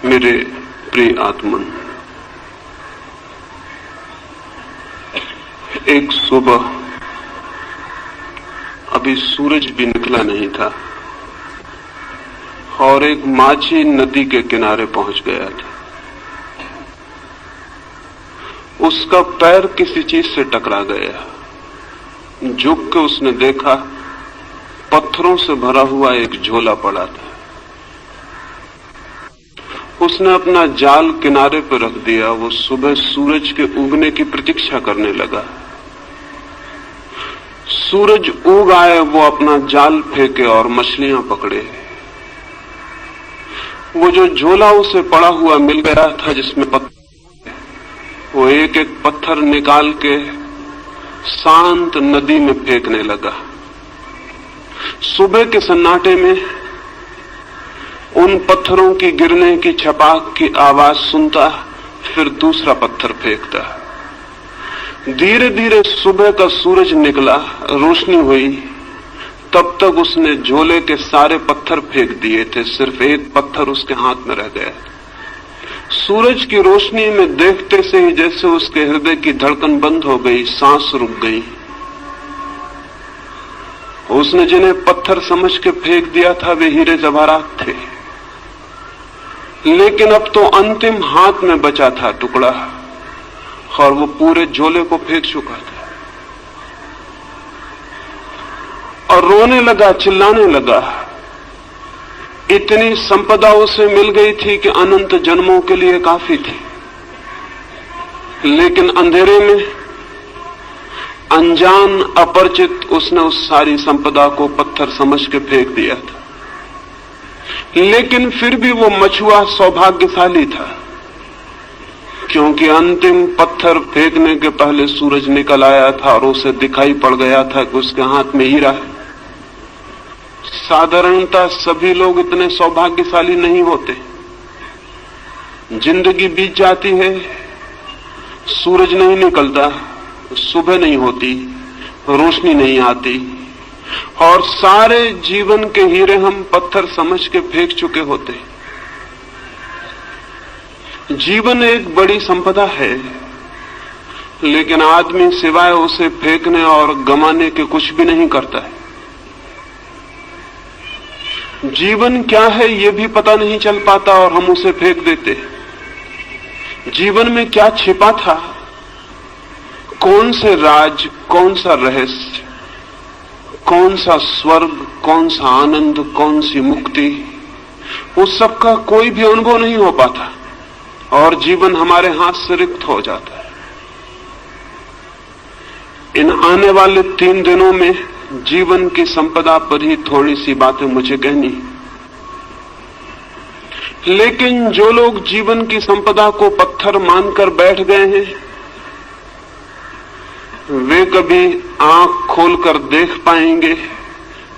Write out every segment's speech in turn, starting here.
मेरे प्रिय आत्मन, एक सुबह अभी सूरज भी निकला नहीं था और एक माझी नदी के किनारे पहुंच गया था। उसका पैर किसी चीज से टकरा गया। झुक के उसने देखा, पत्थरों से भरा हुआ एक झोला पड़ा था। उसने अपना जाल किनारे पर रख दिया। वो सुबह सूरज के उगने की प्रतीक्षा करने लगा। सूरज उग आए, वो अपना जाल फेंके और मछलियां पकड़े। वो जो झोला उसे पड़ा हुआ मिल गया था जिसमें पत्थर, वो एक एक पत्थर निकाल के शांत नदी में फेंकने लगा। सुबह के सन्नाटे में उन पत्थरों की गिरने की छपाक की आवाज सुनता, फिर दूसरा पत्थर फेंकता। धीरे धीरे सुबह का सूरज निकला, रोशनी हुई। तब तक उसने झोले के सारे पत्थर फेंक दिए थे, सिर्फ एक पत्थर उसके हाथ में रह गया। सूरज की रोशनी में देखते से ही जैसे उसके हृदय की धड़कन बंद हो गई, सांस रुक गई। उसने जिन्हें पत्थर समझ के फेंक दिया था वे हीरे जवाहरात थे, लेकिन अब तो अंतिम हाथ में बचा था टुकड़ा और वो पूरे झोले को फेंक चुका था। और रोने लगा, चिल्लाने लगा। इतनी संपदा उसे मिल गई थी कि अनंत जन्मों के लिए काफी थी, लेकिन अंधेरे में अनजान अपरिचित उसने उस सारी संपदा को पत्थर समझ के फेंक दिया था। लेकिन फिर भी वो मछुआ सौभाग्यशाली था, क्योंकि अंतिम पत्थर फेंकने के पहले सूरज निकल आया था और उसे दिखाई पड़ गया था कि उसके हाथ में हीरा है। साधारणतः सभी लोग इतने सौभाग्यशाली नहीं होते। जिंदगी बीत जाती है, सूरज नहीं निकलता, सुबह नहीं होती, रोशनी नहीं आती और सारे जीवन के हीरे हम पत्थर समझ के फेंक चुके होते। जीवन एक बड़ी संपदा है, लेकिन आदमी सिवाय उसे फेंकने और गंवाने के कुछ भी नहीं करता है। जीवन क्या है ये भी पता नहीं चल पाता और हम उसे फेंक देते। जीवन में क्या छिपा था, कौन से राज, कौन सा रहस्य, कौन सा स्वर्ग, कौन सा आनंद, कौन सी मुक्ति, उस सब का कोई भी अनुभव नहीं हो पाता और जीवन हमारे हाथ से रिक्त हो जाता है। इन आने वाले 3 दिनों में जीवन की संपदा पर ही थोड़ी सी बातें मुझे कहनी। लेकिन जो लोग जीवन की संपदा को पत्थर मानकर बैठ गए हैं, वे कभी आंख खोलकर देख पाएंगे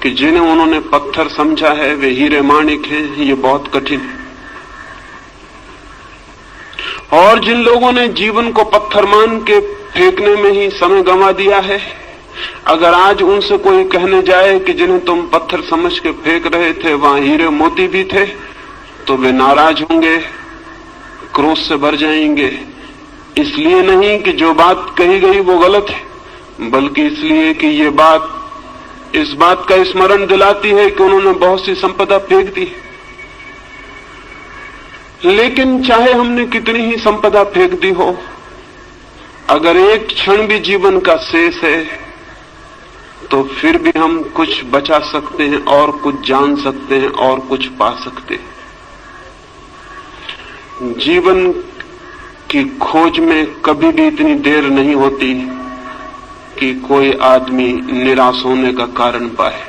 कि जिन्हें उन्होंने पत्थर समझा है वे हीरे माणिक हैं। ये बहुत कठिन है। और जिन लोगों ने जीवन को पत्थर मान के फेंकने में ही समय गंवा दिया है, अगर आज उनसे कोई कहने जाए कि जिन्हें तुम पत्थर समझ के फेंक रहे थे वहां हीरे मोती भी थे, तो वे नाराज होंगे, क्रोध से भर जाएंगे। इसलिए नहीं कि जो बात कही गई वो गलत है, बल्कि इसलिए कि ये बात इस बात का स्मरण दिलाती है कि उन्होंने बहुत सी संपदा फेंक दी। लेकिन चाहे हमने कितनी ही संपदा फेंक दी हो, अगर एक क्षण भी जीवन का शेष है तो फिर भी हम कुछ बचा सकते हैं और कुछ जान सकते हैं और कुछ पा सकते हैं। जीवन की खोज में कभी भी इतनी देर नहीं होती कि कोई आदमी निराश होने का कारण पाए।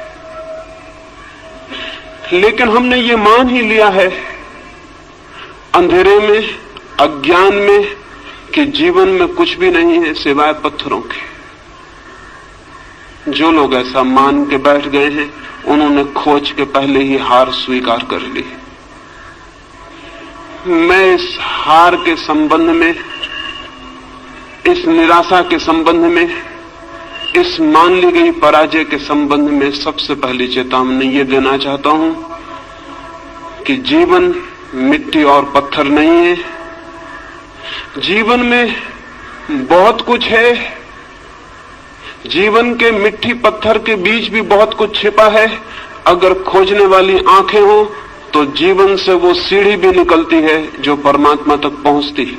लेकिन हमने ये मान ही लिया है अंधेरे में, अज्ञान में, कि जीवन में कुछ भी नहीं है सिवाय पत्थरों के। जो लोग ऐसा मान के बैठ गए हैं उन्होंने खोज के पहले ही हार स्वीकार कर ली। मैं इस हार के संबंध में, इस निराशा के संबंध में, इस मान ली गई पराजय के संबंध में सबसे पहली चेतावनी ये देना चाहता हूं कि जीवन मिट्टी और पत्थर नहीं है। जीवन में बहुत कुछ है। जीवन के मिट्टी पत्थर के बीच भी बहुत कुछ छिपा है। अगर खोजने वाली आंखें हो तो जीवन से वो सीढ़ी भी निकलती है जो परमात्मा तक पहुंचती है।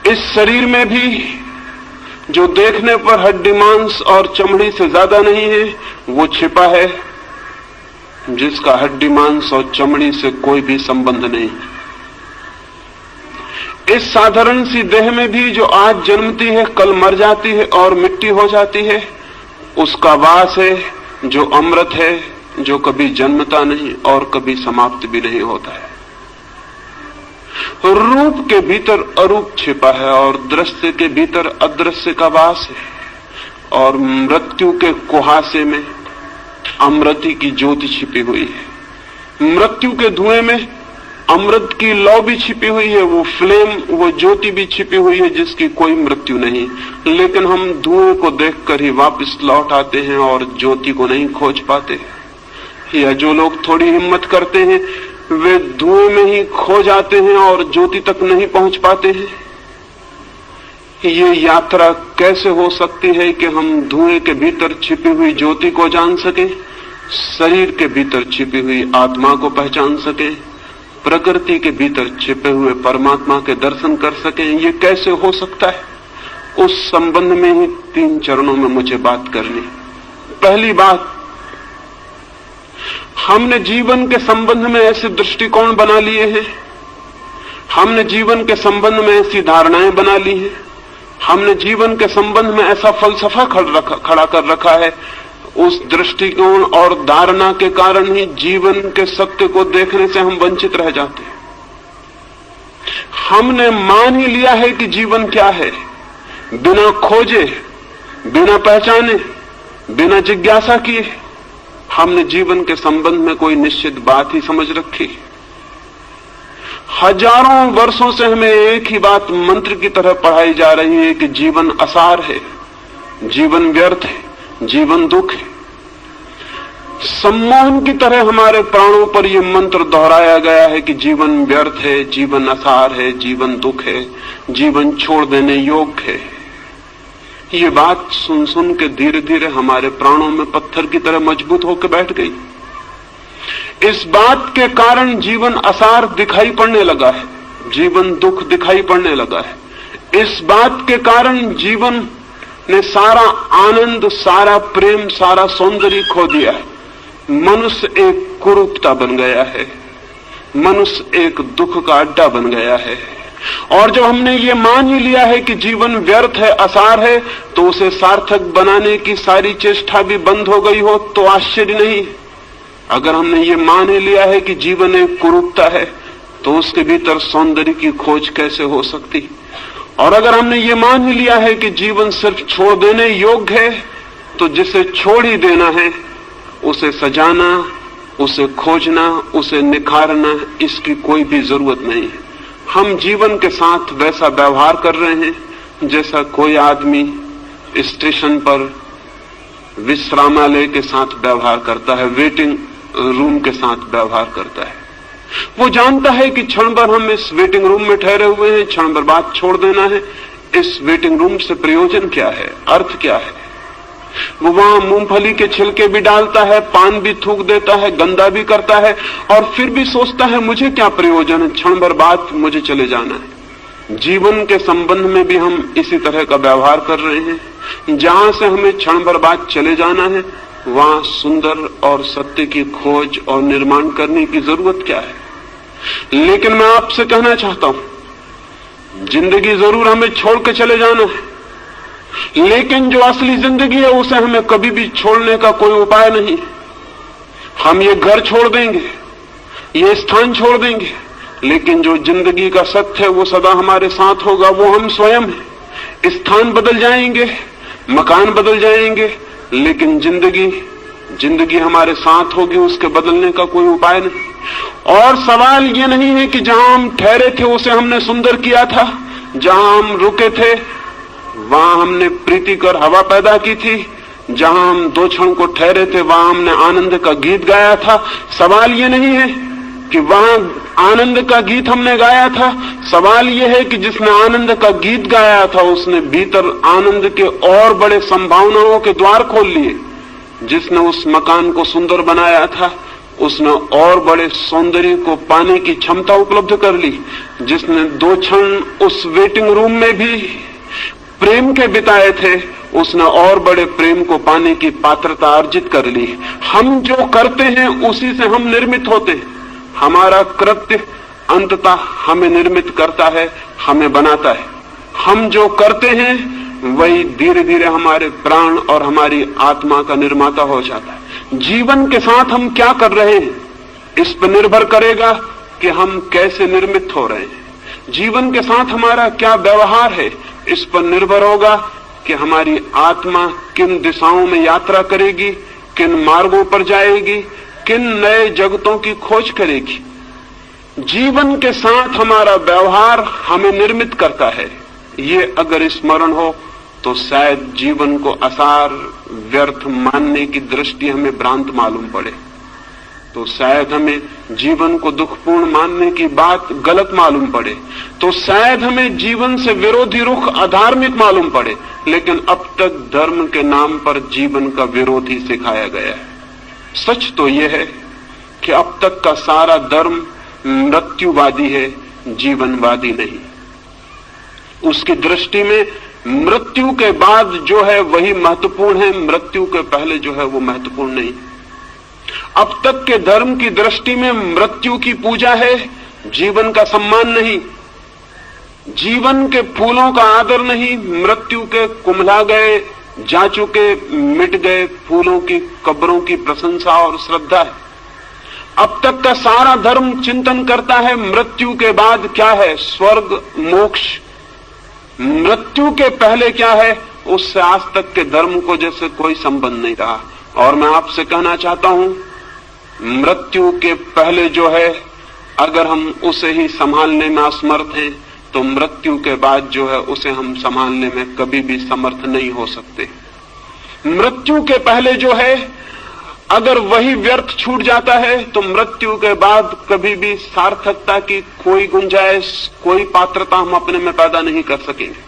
इस शरीर में भी जो देखने पर हड्डी मांस और चमड़ी से ज्यादा नहीं है, वो छिपा है जिसका हड्डी मांस और चमड़ी से कोई भी संबंध नहीं। इस साधारण सी देह में भी जो आज जन्मती है, कल मर जाती है और मिट्टी हो जाती है, उसका वास है जो अमृत है, जो कभी जन्मता नहीं और कभी समाप्त भी नहीं होता है। रूप के भीतर अरूप छिपा है और दृश्य के भीतर अदृश्य का वास है और मृत्यु के कुहासे में अमृति की ज्योति छिपी हुई है। मृत्यु के धुएं में अमृत की लौ भी छिपी हुई है, वो फ्लेम, वो ज्योति भी छिपी हुई है जिसकी कोई मृत्यु नहीं। लेकिन हम धुएं को देखकर ही वापस लौट आते हैं और ज्योति को नहीं खोज पाते। या जो लोग थोड़ी हिम्मत करते हैं वे धुएं में ही खो जाते हैं और ज्योति तक नहीं पहुंच पाते हैं। ये यात्रा कैसे हो सकती है कि हम धुएं के भीतर छिपी हुई ज्योति को जान सकें, शरीर के भीतर छिपी हुई आत्मा को पहचान सकें, प्रकृति के भीतर छिपे हुए परमात्मा के दर्शन कर सकें? ये कैसे हो सकता है? उस संबंध में ही 3 चरणों में मुझे बात करनी। पहली बात, हमने जीवन के संबंध में ऐसे दृष्टिकोण बना लिए हैं, हमने जीवन के संबंध में ऐसी धारणाएं बना ली हैं, हमने जीवन के संबंध में ऐसा फलसफा खड़ा कर रखा है। उस दृष्टिकोण और धारणा के कारण ही जीवन के सत्य को देखने से हम वंचित रह जाते हैं। हमने मान ही लिया है कि जीवन क्या है, बिना खोजे, बिना पहचाने, बिना जिज्ञासा किए हमने जीवन के संबंध में कोई निश्चित बात ही समझ रखी। हजारों वर्षों से हमें एक ही बात मंत्र की तरह पढ़ाई जा रही है कि जीवन असार है, जीवन व्यर्थ है, जीवन दुख है। सम्मोहन की तरह हमारे प्राणों पर यह मंत्र दोहराया गया है कि जीवन व्यर्थ है, जीवन असार है, जीवन दुख है, जीवन छोड़ देने योग्य है। ये बात सुन सुन के धीरे धीरे हमारे प्राणों में पत्थर की तरह मजबूत होकर बैठ गई। इस बात के कारण जीवन असार दिखाई पड़ने लगा है, जीवन दुख दिखाई पड़ने लगा है। इस बात के कारण जीवन ने सारा आनंद, सारा प्रेम, सारा सौंदर्य खो दिया है। मनुष्य एक कुरूपता बन गया है, मनुष्य एक दुख का अड्डा बन गया है। और जब हमने ये मान ही लिया है कि जीवन व्यर्थ है, असार है, तो उसे सार्थक बनाने की सारी चेष्टा भी बंद हो गई हो तो आश्चर्य नहीं। अगर हमने ये मान ही लिया है कि जीवन एक कुरूपता है तो उसके भीतर सौंदर्य की खोज कैसे हो सकती? और अगर हमने ये मान ही लिया है कि जीवन सिर्फ छोड़ देने योग्य है तो जिसे छोड़ ही देना है उसे सजाना, उसे खोजना, उसे निखारना, इसकी कोई भी जरूरत नहीं है। हम जीवन के साथ वैसा व्यवहार कर रहे हैं जैसा कोई आदमी स्टेशन पर विश्रामालय के साथ व्यवहार करता है, वेटिंग रूम के साथ व्यवहार करता है। वो जानता है कि क्षण भर हम इस वेटिंग रूम में ठहरे हुए हैं, क्षण भर बाद छोड़ देना है। इस वेटिंग रूम से प्रयोजन क्या है, अर्थ क्या है? वो वहां मूंगफली के छिलके भी डालता है, पान भी थूक देता है, गंदा भी करता है और फिर भी सोचता है मुझे क्या प्रयोजन है, क्षण भर बाद मुझे चले जाना है। जीवन के संबंध में भी हम इसी तरह का व्यवहार कर रहे हैं। जहां से हमें क्षण भर बाद चले जाना है वहां सुंदर और सत्य की खोज और निर्माण करने की जरूरत क्या है? लेकिन मैं आपसे कहना चाहता हूं, जिंदगी जरूर हमें छोड़ के चले जाना है, लेकिन जो असली जिंदगी है उसे हमें कभी भी छोड़ने का कोई उपाय नहीं। हम ये घर छोड़ देंगे, ये स्थान छोड़ देंगे, लेकिन जो जिंदगी का सत्य है वो सदा हमारे साथ होगा, वो हम स्वयं हैं। स्थान बदल जाएंगे, मकान बदल जाएंगे, लेकिन जिंदगी हमारे साथ होगी, उसके बदलने का कोई उपाय नहीं। और सवाल ये नहीं है कि जहां हम ठहरे थे उसे हमने सुंदर किया था, जहां हम रुके थे वहां हमने प्रीतिकर हवा पैदा की थी, जहां हम 2 क्षण को ठहरे थे वहां हमने आनंद का गीत गाया था। सवाल ये नहीं है कि वहां आनंद का गीत हमने गाया था। सवाल यह है कि जिसने आनंद का गीत गाया था उसने भीतर आनंद के और बड़े संभावनाओं के द्वार खोल लिए। जिसने उस मकान को सुंदर बनाया था उसने और बड़े सौंदर्य को पाने की क्षमता उपलब्ध कर ली। जिसने 2 क्षण उस वेटिंग रूम में भी प्रेम के बिताए थे उसने और बड़े प्रेम को पाने की पात्रता अर्जित कर ली। हम जो करते हैं उसी से हम निर्मित होते हैं। हमारा कृत्य अंततः हमें निर्मित करता है, हमें बनाता है। हम जो करते हैं वही धीरे धीरे हमारे प्राण और हमारी आत्मा का निर्माता हो जाता है। जीवन के साथ हम क्या कर रहे हैं इस पर निर्भर करेगा कि हम कैसे निर्मित हो रहे हैं। जीवन के साथ हमारा क्या व्यवहार है इस पर निर्भर होगा कि हमारी आत्मा किन दिशाओं में यात्रा करेगी, किन मार्गों पर जाएगी, किन नए जगतों की खोज करेगी। जीवन के साथ हमारा व्यवहार हमें निर्मित करता है। ये अगर स्मरण हो तो शायद जीवन को असार व्यर्थ मानने की दृष्टि हमें भ्रांत मालूम पड़े, तो शायद हमें जीवन को दुखपूर्ण मानने की बात गलत मालूम पड़े, तो शायद हमें जीवन से विरोधी रुख अधार्मिक मालूम पड़े। लेकिन अब तक धर्म के नाम पर जीवन का विरोधी सिखाया गया है। सच तो यह है कि अब तक का सारा धर्म मृत्युवादी है, जीवनवादी नहीं। उसकी दृष्टि में मृत्यु के बाद जो है वही महत्वपूर्ण है, मृत्यु के पहले जो है वो महत्वपूर्ण नहीं। अब तक के धर्म की दृष्टि में मृत्यु की पूजा है, जीवन का सम्मान नहीं। जीवन के फूलों का आदर नहीं, मृत्यु के कुम्हला गए, जा चुके, मिट गए फूलों की कब्रों की प्रशंसा और श्रद्धा है। अब तक का सारा धर्म चिंतन करता है मृत्यु के बाद क्या है, स्वर्ग मोक्ष। मृत्यु के पहले क्या है उससे आज तक के धर्म को जैसे कोई संबंध नहीं रहा। और मैं आपसे कहना चाहता हूं, मृत्यु के पहले जो है अगर हम उसे ही संभालने में असमर्थ हैं तो मृत्यु के बाद जो है उसे हम संभालने में कभी भी समर्थ नहीं हो सकते। मृत्यु के पहले जो है अगर वही व्यर्थ छूट जाता है तो मृत्यु के बाद कभी भी सार्थकता की कोई गुंजाइश, कोई पात्रता हम अपने में पैदा नहीं कर सकेंगे।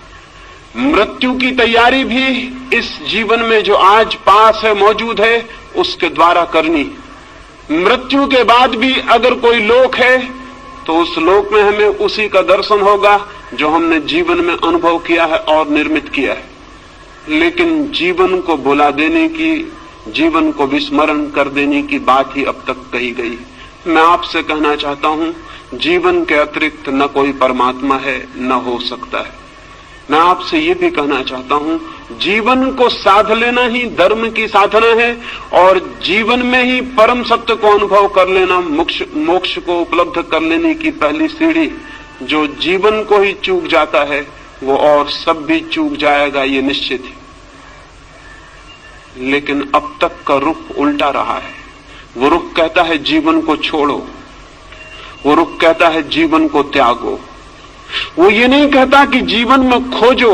मृत्यु की तैयारी भी इस जीवन में जो आज पास है, मौजूद है, उसके द्वारा करनी। मृत्यु के बाद भी अगर कोई लोक है तो उस लोक में हमें उसी का दर्शन होगा जो हमने जीवन में अनुभव किया है और निर्मित किया है। लेकिन जीवन को भुला देने की, जीवन को विस्मरण कर देने की बात ही अब तक कही गई। मैं आपसे कहना चाहता हूं, जीवन के अतिरिक्त न कोई परमात्मा है, न हो सकता है। मैं आपसे ये भी कहना चाहता हूं, जीवन को साध लेना ही धर्म की साधना है और जीवन में ही परम सत्य को अनुभव कर लेना मोक्ष को उपलब्ध कर लेने की पहली सीढ़ी। जो जीवन को ही चूक जाता है वो और सब भी चूक जाएगा, ये निश्चित है। लेकिन अब तक का रुख उल्टा रहा है। वो रुख कहता है जीवन को छोड़ो, वो रुख कहता है जीवन को त्यागो। वो ये नहीं कहता कि जीवन में खोजो,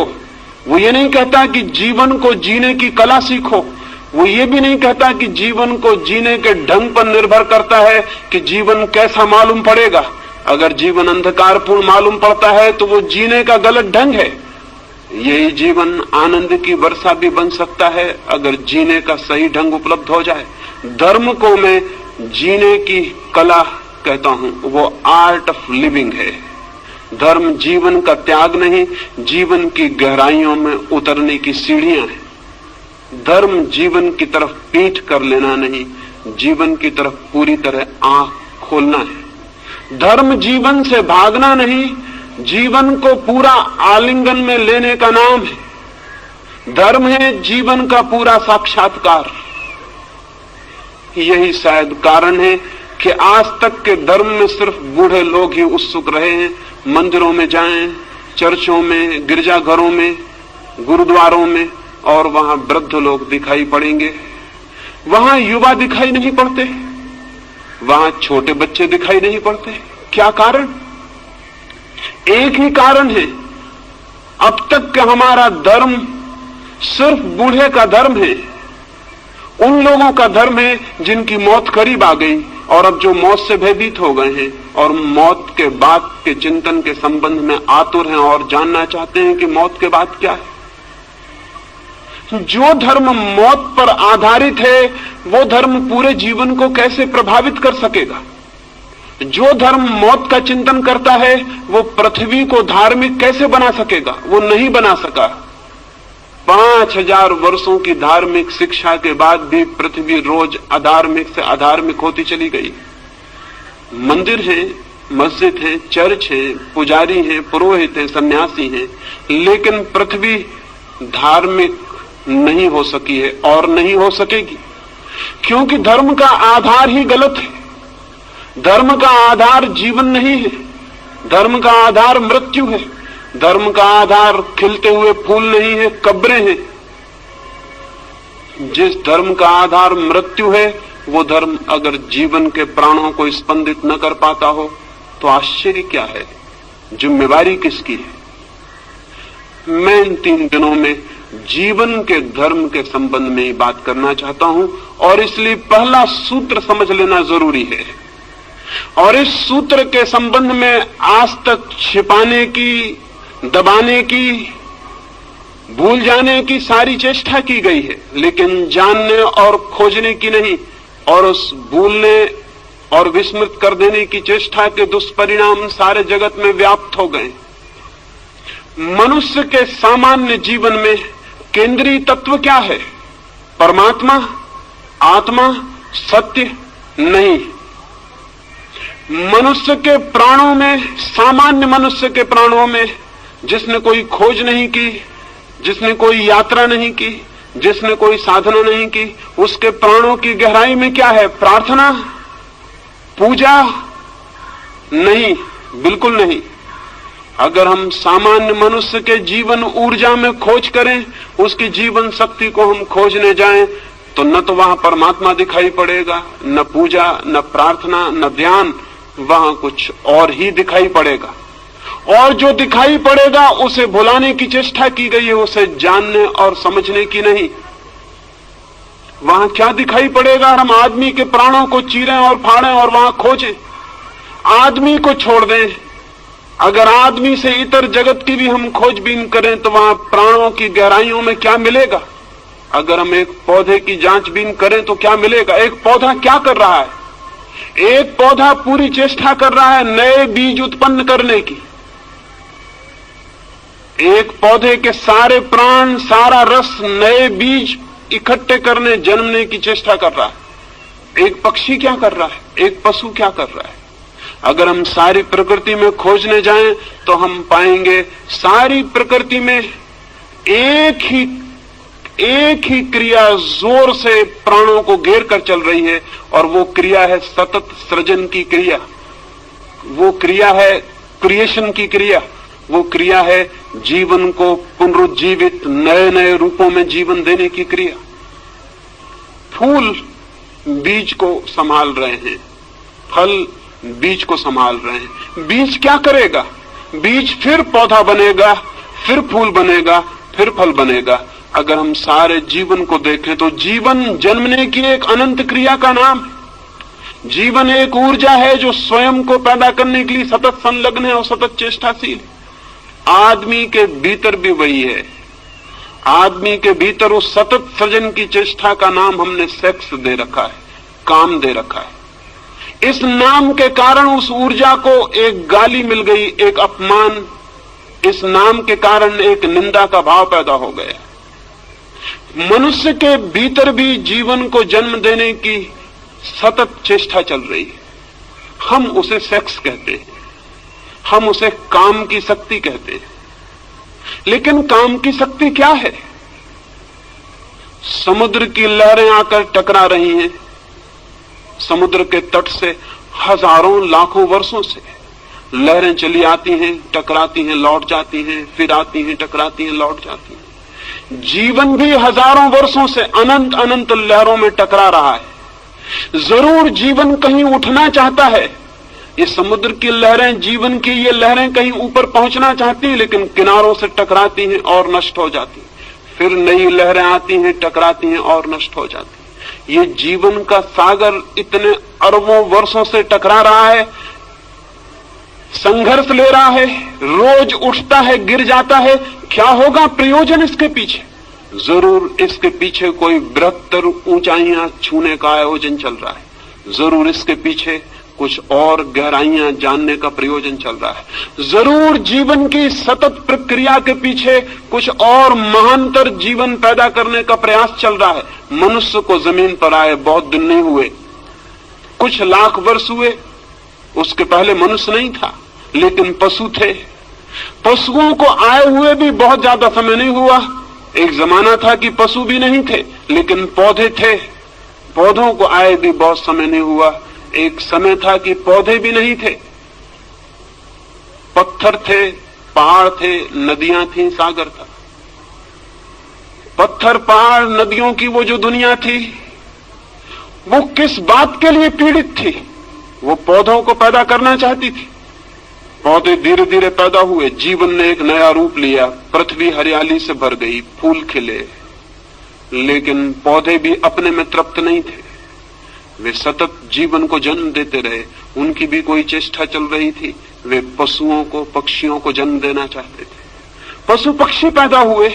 वो ये नहीं कहता कि जीवन को जीने की कला सीखो, वो ये भी नहीं कहता कि जीवन को जीने के ढंग पर निर्भर करता है कि जीवन कैसा मालूम पड़ेगा। अगर जीवन अंधकारपूर्ण मालूम पड़ता है तो वो जीने का गलत ढंग है। यही जीवन आनंद की वर्षा भी बन सकता है अगर जीने का सही ढंग उपलब्ध हो जाए। धर्म को मैं जीने की कला कहता हूं, वो आर्ट ऑफ लिविंग है। धर्म जीवन का त्याग नहीं, जीवन की गहराइयों में उतरने की सीढ़ियां हैं। धर्म जीवन की तरफ पीठ कर लेना नहीं, जीवन की तरफ पूरी तरह आंख खोलना है। धर्म जीवन से भागना नहीं, जीवन को पूरा आलिंगन में लेने का नाम है। धर्म है जीवन का पूरा साक्षात्कार। यही शायद कारण है कि आज तक के धर्म में सिर्फ बूढ़े लोग ही उत्सुक रहे हैं। मंदिरों में जाएं, चर्चों में, गिरजाघरों में, गुरुद्वारों में, और वहां वृद्ध लोग दिखाई पड़ेंगे। वहां युवा दिखाई नहीं पड़ते, वहां छोटे बच्चे दिखाई नहीं पड़ते। क्या कारण? एक ही कारण है, अब तक का हमारा धर्म सिर्फ बूढ़े का धर्म है, उन लोगों का धर्म है जिनकी मौत करीब आ गई, और अब जो मौत से भयभीत हो गए हैं और मौत के बाद के चिंतन के संबंध में आतुर हैं और जानना चाहते हैं कि मौत के बाद क्या है। जो धर्म मौत पर आधारित है वो धर्म पूरे जीवन को कैसे प्रभावित कर सकेगा? जो धर्म मौत का चिंतन करता है वो पृथ्वी को धार्मिक कैसे बना सकेगा? वो नहीं बना सका। 5000 वर्षों की धार्मिक शिक्षा के बाद भी पृथ्वी रोज अधार्मिक से अधार्मिक होती चली गई। मंदिर है, मस्जिद है, चर्च है, पुजारी हैं, पुरोहित हैं, सन्यासी हैं, लेकिन पृथ्वी धार्मिक नहीं हो सकी है और नहीं हो सकेगी, क्योंकि धर्म का आधार ही गलत है। धर्म का आधार जीवन नहीं है, धर्म का आधार मृत्यु है, धर्म का आधार खिलते हुए फूल नहीं है, कब्रें हैं। जिस धर्म का आधार मृत्यु है वो धर्म अगर जीवन के प्राणों को स्पंदित न कर पाता हो तो आश्चर्य क्या है? जिम्मेवारी किसकी है? मैं इन 3 दिनों में जीवन के धर्म के संबंध में ही बात करना चाहता हूं और इसलिए पहला सूत्र समझ लेना जरूरी है। और इस सूत्र के संबंध में आज तक छिपाने की, दबाने की, भूल जाने की सारी चेष्टा की गई है, लेकिन जानने और खोजने की नहीं। और उस भूलने और विस्मृत कर देने की चेष्टा के दुष्परिणाम सारे जगत में व्याप्त हो गए। मनुष्य के सामान्य जीवन में केंद्रीय तत्व क्या है? परमात्मा, आत्मा, सत्य नहीं। मनुष्य के प्राणों में, सामान्य मनुष्य के प्राणों में, जिसने कोई खोज नहीं की, जिसने कोई यात्रा नहीं की, जिसने कोई साधना नहीं की, उसके प्राणों की गहराई में क्या है? प्रार्थना, पूजा? नहीं, बिल्कुल नहीं। अगर हम सामान्य मनुष्य के जीवन ऊर्जा में खोज करें, उसकी जीवन शक्ति को हम खोजने जाएं, तो न तो वहां परमात्मा दिखाई पड़ेगा, न पूजा, न प्रार्थना, न ध्यान, वहां कुछ और ही दिखाई पड़ेगा। और जो दिखाई पड़ेगा उसे भुलाने की चेष्टा की गई है, उसे जानने और समझने की नहीं। वहां क्या दिखाई पड़ेगा? हम आदमी के प्राणों को चीरें और फाड़ें और वहां खोजें। आदमी को छोड़ दें, अगर आदमी से इतर जगत की भी हम खोजबीन करें तो वहां प्राणों की गहराइयों में क्या मिलेगा? अगर हम एक पौधे की जांचबीन करें तो क्या मिलेगा? एक पौधा क्या कर रहा है? एक पौधा पूरी चेष्टा कर रहा है नए बीज उत्पन्न करने की। एक पौधे के सारे प्राण, सारा रस नए बीज इकट्ठे करने, जन्मने की चेष्टा कर रहा है। एक पक्षी क्या कर रहा है? एक पशु क्या कर रहा है? अगर हम सारी प्रकृति में खोजने जाएं तो हम पाएंगे सारी प्रकृति में एक ही क्रिया जोर से प्राणों को घेर कर चल रही है, और वो क्रिया है सतत सृजन की क्रिया, वो क्रिया है क्रिएशन की क्रिया, वो क्रिया है जीवन को पुनरुज्जीवित नए नए रूपों में जीवन देने की क्रिया। फूल बीज को संभाल रहे हैं, फल बीज को संभाल रहे हैं। बीज क्या करेगा? बीज फिर पौधा बनेगा, फिर फूल बनेगा, फिर फल बनेगा। अगर हम सारे जीवन को देखें तो जीवन जन्मने की एक अनंत क्रिया का नाम है। जीवन एक ऊर्जा है जो स्वयं को पैदा करने के लिए सतत संलग्न है और सतत चेष्टाशील है। आदमी के भीतर भी वही है। आदमी के भीतर उस सतत सृजन की चेष्टा का नाम हमने सेक्स दे रखा है, काम दे रखा है। इस नाम के कारण उस ऊर्जा को एक गाली मिल गई, एक अपमान। इस नाम के कारण एक निंदा का भाव पैदा हो गया। मनुष्य के भीतर भी जीवन को जन्म देने की सतत चेष्टा चल रही है। हम उसे सेक्स कहते हैं, हम उसे काम की शक्ति कहते हैं। लेकिन काम की शक्ति क्या है? समुद्र की लहरें आकर टकरा रही हैं। समुद्र के तट से हजारों लाखों वर्षों से लहरें चली आती हैं, टकराती हैं, लौट जाती हैं, फिर आती हैं, टकराती हैं, लौट जाती हैं। जीवन भी हजारों वर्षों से अनंत अनंत लहरों में टकरा रहा है। जरूर जीवन कहीं उठना चाहता है। ये समुद्र की लहरें, जीवन की ये लहरें कहीं ऊपर पहुंचना चाहती हैं, लेकिन किनारों से टकराती हैं और नष्ट हो जाती हैं। फिर नई लहरें आती हैं, टकराती हैं और नष्ट हो जाती हैं। ये जीवन का सागर इतने अरबों वर्षों से टकरा रहा है, संघर्ष ले रहा है, रोज उठता है, गिर जाता है। क्या होगा प्रयोजन इसके पीछे? जरूर इसके पीछे कोई बृहत्तर ऊंचाइयां छूने का आयोजन चल रहा है। जरूर इसके पीछे कुछ और गहराइयां जानने का प्रयोजन चल रहा है। जरूर जीवन की सतत प्रक्रिया के पीछे कुछ और महानतर जीवन पैदा करने का प्रयास चल रहा है। मनुष्य को जमीन पर आए बहुत दिन नहीं हुए, कुछ लाख वर्ष हुए। उसके पहले मनुष्य नहीं था, लेकिन पशु थे। पशुओं को आए हुए भी बहुत ज्यादा समय नहीं हुआ। एक जमाना था कि पशु भी नहीं थे, लेकिन पौधे थे। पौधों को आए भी बहुत समय नहीं हुआ। एक समय था कि पौधे भी नहीं थे, पत्थर थे, पहाड़ थे, नदियां थी, सागर था। पत्थर, पहाड़, नदियों की वो जो दुनिया थी, वो किस बात के लिए पीड़ित थी? वो पौधों को पैदा करना चाहती थी। पौधे धीरे धीरे पैदा हुए, जीवन ने एक नया रूप लिया, पृथ्वी हरियाली से भर गई, फूल खिले। लेकिन पौधे भी अपने में तृप्त नहीं थे, वे सतत जीवन को जन्म देते रहे। उनकी भी कोई चेष्टा चल रही थी। वे पशुओं को, पक्षियों को जन्म देना चाहते थे। पशु पक्षी पैदा हुए।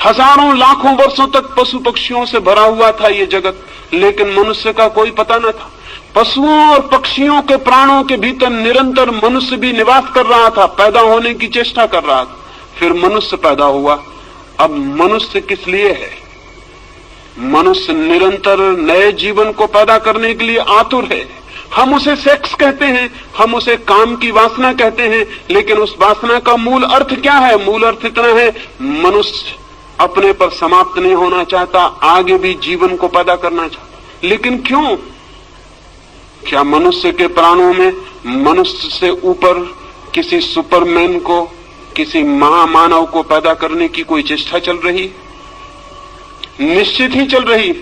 हजारों लाखों वर्षों तक पशु पक्षियों से भरा हुआ था ये जगत, लेकिन मनुष्य का कोई पता न था। पशुओं और पक्षियों के प्राणों के भीतर निरंतर मनुष्य भी निवास कर रहा था, पैदा होने की चेष्टा कर रहा था। फिर मनुष्य पैदा हुआ। अब मनुष्य किस लिए है? मनुष्य निरंतर नए जीवन को पैदा करने के लिए आतुर है। हम उसे सेक्स कहते हैं, हम उसे काम की वासना कहते हैं, लेकिन उस वासना का मूल अर्थ क्या है? मूल अर्थ इतना है, मनुष्य अपने पर समाप्त नहीं होना चाहता, आगे भी जीवन को पैदा करना चाहता। लेकिन क्यों? क्या मनुष्य के प्राणों में मनुष्य से ऊपर किसी सुपरमैन को, किसी महामानव को पैदा करने की कोई चेष्टा चल रही? निश्चित ही चल रही।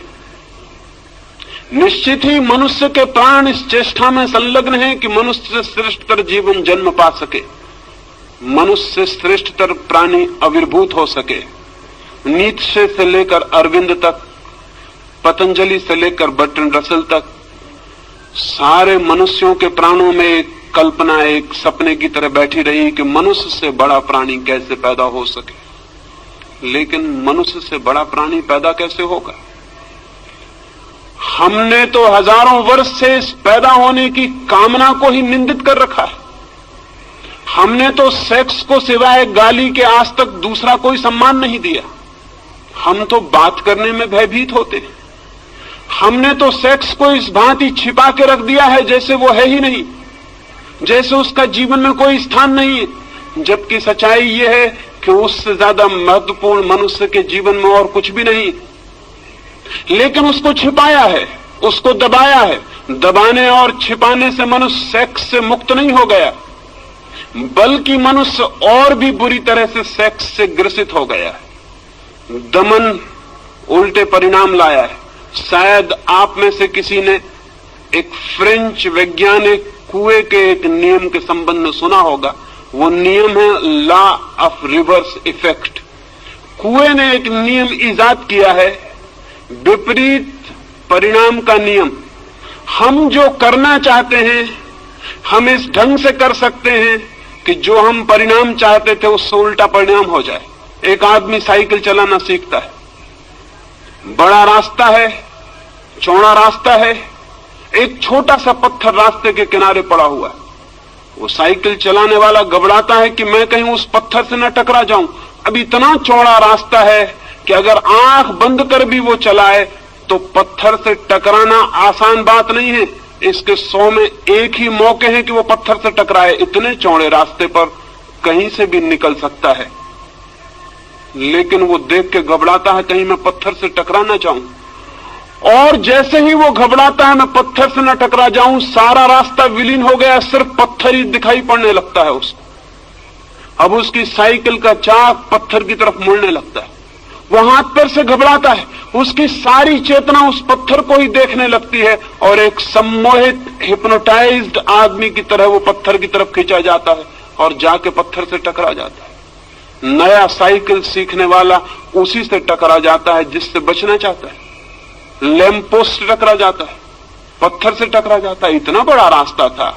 निश्चित ही मनुष्य के प्राण इस चेष्टा में संलग्न है कि मनुष्य से श्रेष्ठतर जीवन जन्म पा सके, मनुष्य से श्रेष्ठतर प्राणी आविर्भूत हो सके। नीत्शे से लेकर अरविंद तक, पतंजलि से लेकर बर्ट्रैंड रसेल तक, सारे मनुष्यों के प्राणों में एक कल्पना, एक सपने की तरह बैठी रही कि मनुष्य से बड़ा प्राणी कैसे पैदा हो सके। लेकिन मनुष्य से बड़ा प्राणी पैदा कैसे होगा? हमने तो हजारों वर्ष से इस पैदा होने की कामना को ही निंदित कर रखा है। हमने तो सेक्स को सिवाय गाली के आज तक दूसरा कोई सम्मान नहीं दिया। हम तो बात करने में भयभीत होते हैं। हमने तो सेक्स को इस भांति छिपा के रख दिया है जैसे वो है ही नहीं, जैसे उसका जीवन में कोई स्थान नहीं है। जबकि सच्चाई ये है कि उससे ज्यादा महत्वपूर्ण मनुष्य के जीवन में और कुछ भी नहीं, लेकिन उसको छिपाया है, उसको दबाया है। दबाने और छिपाने से मनुष्य सेक्स से मुक्त नहीं हो गया, बल्कि मनुष्य और भी बुरी तरह से सेक्स से ग्रसित हो गया है। दमन उल्टे परिणाम लाया है। शायद आप में से किसी ने एक फ्रेंच वैज्ञानिक कुएं के एक नियम के संबंध में सुना होगा। वो नियम है लॉ ऑफ रिवर्स इफेक्ट। कुएं ने एक नियम इजाद किया है, विपरीत परिणाम का नियम। हम जो करना चाहते हैं हम इस ढंग से कर सकते हैं कि जो हम परिणाम चाहते थे उससे उल्टा परिणाम हो जाए। एक आदमी साइकिल चलाना सीखता है, बड़ा रास्ता है, चौड़ा रास्ता है, एक छोटा सा पत्थर रास्ते के किनारे पड़ा हुआ है। वो साइकिल चलाने वाला घबराता है कि मैं कहीं उस पत्थर से न टकरा जाऊं। अब इतना चौड़ा रास्ता है कि अगर आंख बंद कर भी वो चलाए तो पत्थर से टकराना आसान बात नहीं है। इसके 100 में एक ही मौके हैं कि वो पत्थर से टकराए। इतने चौड़े रास्ते पर कहीं से भी निकल सकता है, लेकिन वो देख के घबराता है कहीं मैं पत्थर से टकरा ना जाऊं। और जैसे ही वो घबराता है मैं पत्थर से न टकरा जाऊं, सारा रास्ता विलीन हो गया, सिर्फ पत्थर ही दिखाई पड़ने लगता है उसको। अब उसकी साइकिल का चाक पत्थर की तरफ मुड़ने लगता है। वो हाथ पैर से घबराता है, उसकी सारी चेतना उस पत्थर को ही देखने लगती है और एक सम्मोहित हिप्नोटाइज्ड आदमी की तरह वो पत्थर की तरफ खींचा जाता है और जाके पत्थर से टकरा जाता है। नया साइकिल सीखने वाला उसी से टकरा जाता है जिससे बचना चाहता है। लैंप पोस्ट से टकरा जाता है, पत्थर से टकरा जाता है। इतना बड़ा रास्ता था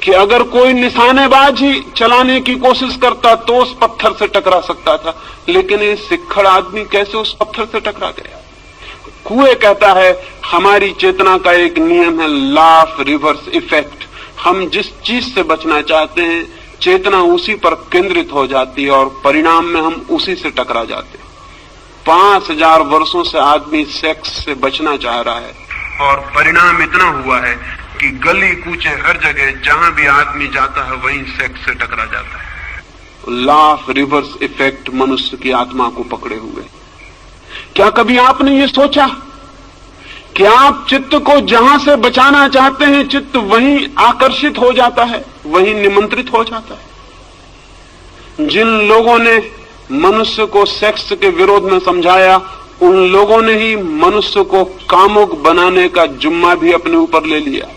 कि अगर कोई निशानेबाज ही चलाने की कोशिश करता तो उस पत्थर से टकरा सकता था, लेकिन ये सिक्खड़ आदमी कैसे उस पत्थर से टकरा गया। कुएं कहता है हमारी चेतना का एक नियम है, लॉ ऑफ रिवर्स इफेक्ट। हम जिस चीज से बचना चाहते हैं चेतना उसी पर केंद्रित हो जाती है और परिणाम में हम उसी से टकरा जाते हैं। 5000 वर्षों से आदमी सेक्स से बचना चाह रहा है और परिणाम इतना हुआ है कि गली कूचे हर जगह जहां भी आदमी जाता है वहीं सेक्स से टकरा जाता है। लॉ ऑफ रिवर्स इफेक्ट मनुष्य की आत्मा को पकड़े हुए। क्या कभी आपने ये सोचा कि आप चित्त को जहां से बचाना चाहते हैं चित्त वहीं आकर्षित हो जाता है, वहीं निमंत्रित हो जाता है। जिन लोगों ने मनुष्य को सेक्स के विरोध में समझाया उन लोगों ने ही मनुष्य को कामुक बनाने का जुम्मा भी अपने ऊपर ले लिया।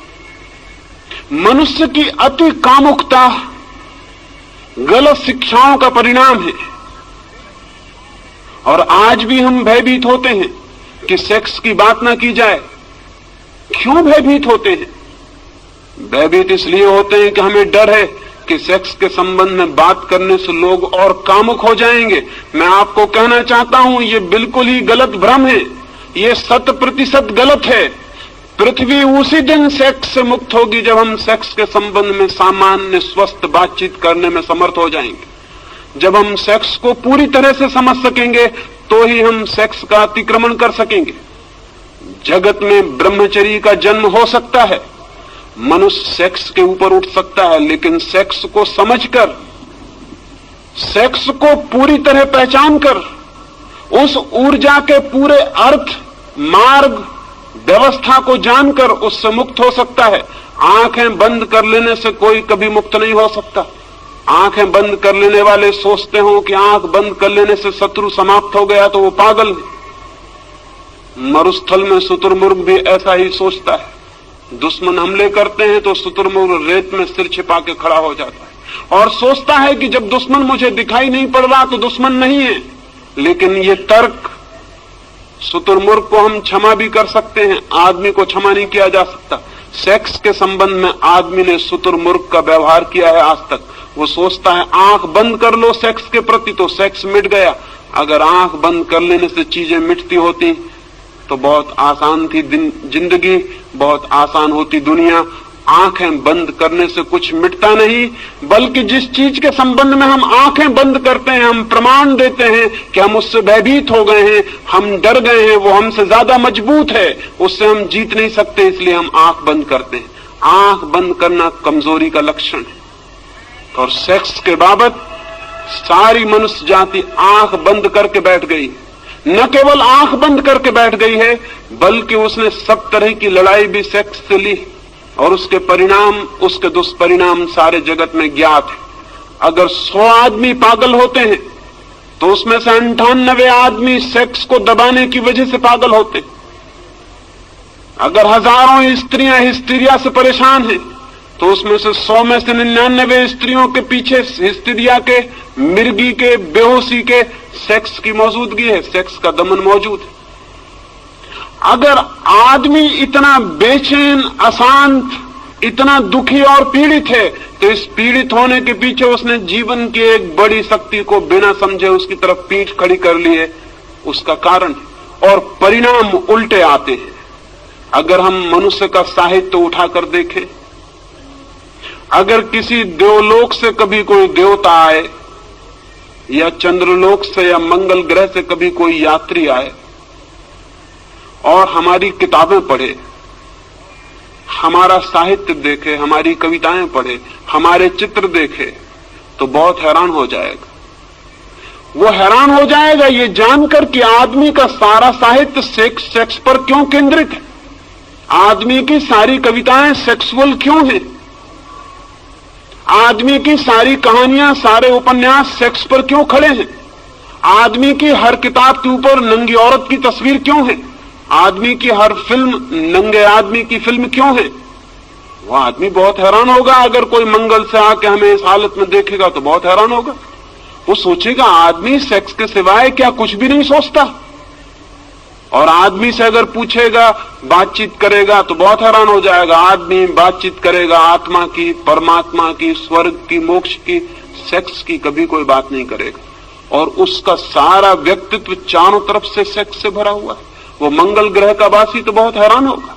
मनुष्य की अति कामुकता गलत शिक्षाओं का परिणाम है और आज भी हम भयभीत होते हैं कि सेक्स की बात ना की जाए। क्यों भयभीत होते हैं? भयभीत इसलिए होते हैं कि हमें डर है कि सेक्स के संबंध में बात करने से लोग और कामुक हो जाएंगे। मैं आपको कहना चाहता हूं ये बिल्कुल ही गलत भ्रम है, ये 100% गलत है। पृथ्वी उसी दिन सेक्स से मुक्त होगी जब हम सेक्स के संबंध में सामान्य स्वस्थ बातचीत करने में समर्थ हो जाएंगे। जब हम सेक्स को पूरी तरह से समझ सकेंगे तो ही हम सेक्स का अतिक्रमण कर सकेंगे। जगत में ब्रह्मचर्य का जन्म हो सकता है, मनुष्य सेक्स के ऊपर उठ सकता है, लेकिन सेक्स को समझकर, सेक्स को पूरी तरह पहचान कर, उस ऊर्जा के पूरे अर्थ, मार्ग, व्यवस्था को जानकर उससे मुक्त हो सकता है। आंखें बंद कर लेने से कोई कभी मुक्त नहीं हो सकता। आंखें बंद कर लेने वाले सोचते हो कि आंख बंद कर लेने से शत्रु समाप्त हो गया तो वो पागल है। मरुस्थल में शुतुरमुर्ग भी ऐसा ही सोचता है। दुश्मन हमले करते हैं तो शुतुरमुर्ग रेत में सिर छिपा के खड़ा हो जाता है और सोचता है कि जब दुश्मन मुझे दिखाई नहीं पड़ रहा तो दुश्मन नहीं है। लेकिन ये तर्क, शुतुरमुर्ग को हम क्षमा भी कर सकते हैं, आदमी को क्षमा नहीं किया जा सकता। सेक्स के संबंध में आदमी ने शुतुरमुर्ग का व्यवहार किया है आज तक। वो सोचता है आंख बंद कर लो सेक्स के प्रति तो सेक्स मिट गया। अगर आंख बंद कर लेने से चीजें मिटती होती तो बहुत आसान थी जिंदगी, बहुत आसान होती दुनिया। आंखें बंद करने से कुछ मिटता नहीं, बल्कि जिस चीज के संबंध में हम आंखें बंद करते हैं, हम प्रमाण देते हैं कि हम उससे भयभीत हो गए हैं, हम डर गए हैं, वो हमसे ज्यादा मजबूत है, उससे हम जीत नहीं सकते, इसलिए हम आंख बंद करते हैं। आंख बंद करना कमजोरी का लक्षण है। और सेक्स के बाबत सारी मनुष्य जाति आंख बंद करके बैठ गई। न केवल आंख बंद करके बैठ गई है, बल्कि उसने सब तरह की लड़ाई भी सेक्स से ली और उसके परिणाम, उसके दुष्परिणाम सारे जगत में ज्ञात है। अगर 100 आदमी पागल होते हैं तो उसमें से 98 आदमी सेक्स को दबाने की वजह से पागल होते। अगर हजारों स्त्रियां हिस्टीरिया से परेशान हैं तो उसमें से 100 में से 99 स्त्रियों के पीछे हिस्टीरिया के, मिर्गी के, बेहोशी के सेक्स की मौजूदगी है, सेक्स का दमन मौजूद है। अगर आदमी इतना बेचैन, अशांत, इतना दुखी और पीड़ित है तो इस पीड़ित होने के पीछे उसने जीवन की एक बड़ी शक्ति को बिना समझे उसकी तरफ पीठ खड़ी कर ली है, उसका कारण। और परिणाम उल्टे आते हैं। अगर हम मनुष्य का साहित्य उठाकर देखें, अगर किसी देवलोक से कभी कोई देवता आए या चंद्रलोक से या मंगल ग्रह से कभी कोई यात्री आए और हमारी किताबें पढ़े, हमारा साहित्य देखे, हमारी कविताएं पढ़े, हमारे चित्र देखे, तो बहुत हैरान हो जाएगा। वो हैरान हो जाएगा ये जानकर कि आदमी का सारा साहित्य सेक्स पर क्यों केंद्रित है, आदमी की सारी कविताएं सेक्सुअल क्यों हैं, आदमी की सारी कहानियां, सारे उपन्यास सेक्स पर क्यों खड़े हैं, आदमी की हर किताब के ऊपर नंगी औरत की तस्वीर क्यों है, आदमी की हर फिल्म नंगे आदमी की फिल्म क्यों है। वो आदमी बहुत हैरान होगा। अगर कोई मंगल से आके हमें इस हालत में देखेगा तो बहुत हैरान होगा। वो सोचेगा आदमी सेक्स के सिवाय क्या कुछ भी नहीं सोचता। और आदमी से अगर पूछेगा, बातचीत करेगा तो बहुत हैरान हो जाएगा। आदमी बातचीत करेगा आत्मा की, परमात्मा की, स्वर्ग की, मोक्ष की, सेक्स की कभी कोई बात नहीं करेगा। और उसका सारा व्यक्तित्व चारों तरफ से सेक्स से भरा हुआ है। वो मंगल ग्रह का वासी तो बहुत हैरान होगा।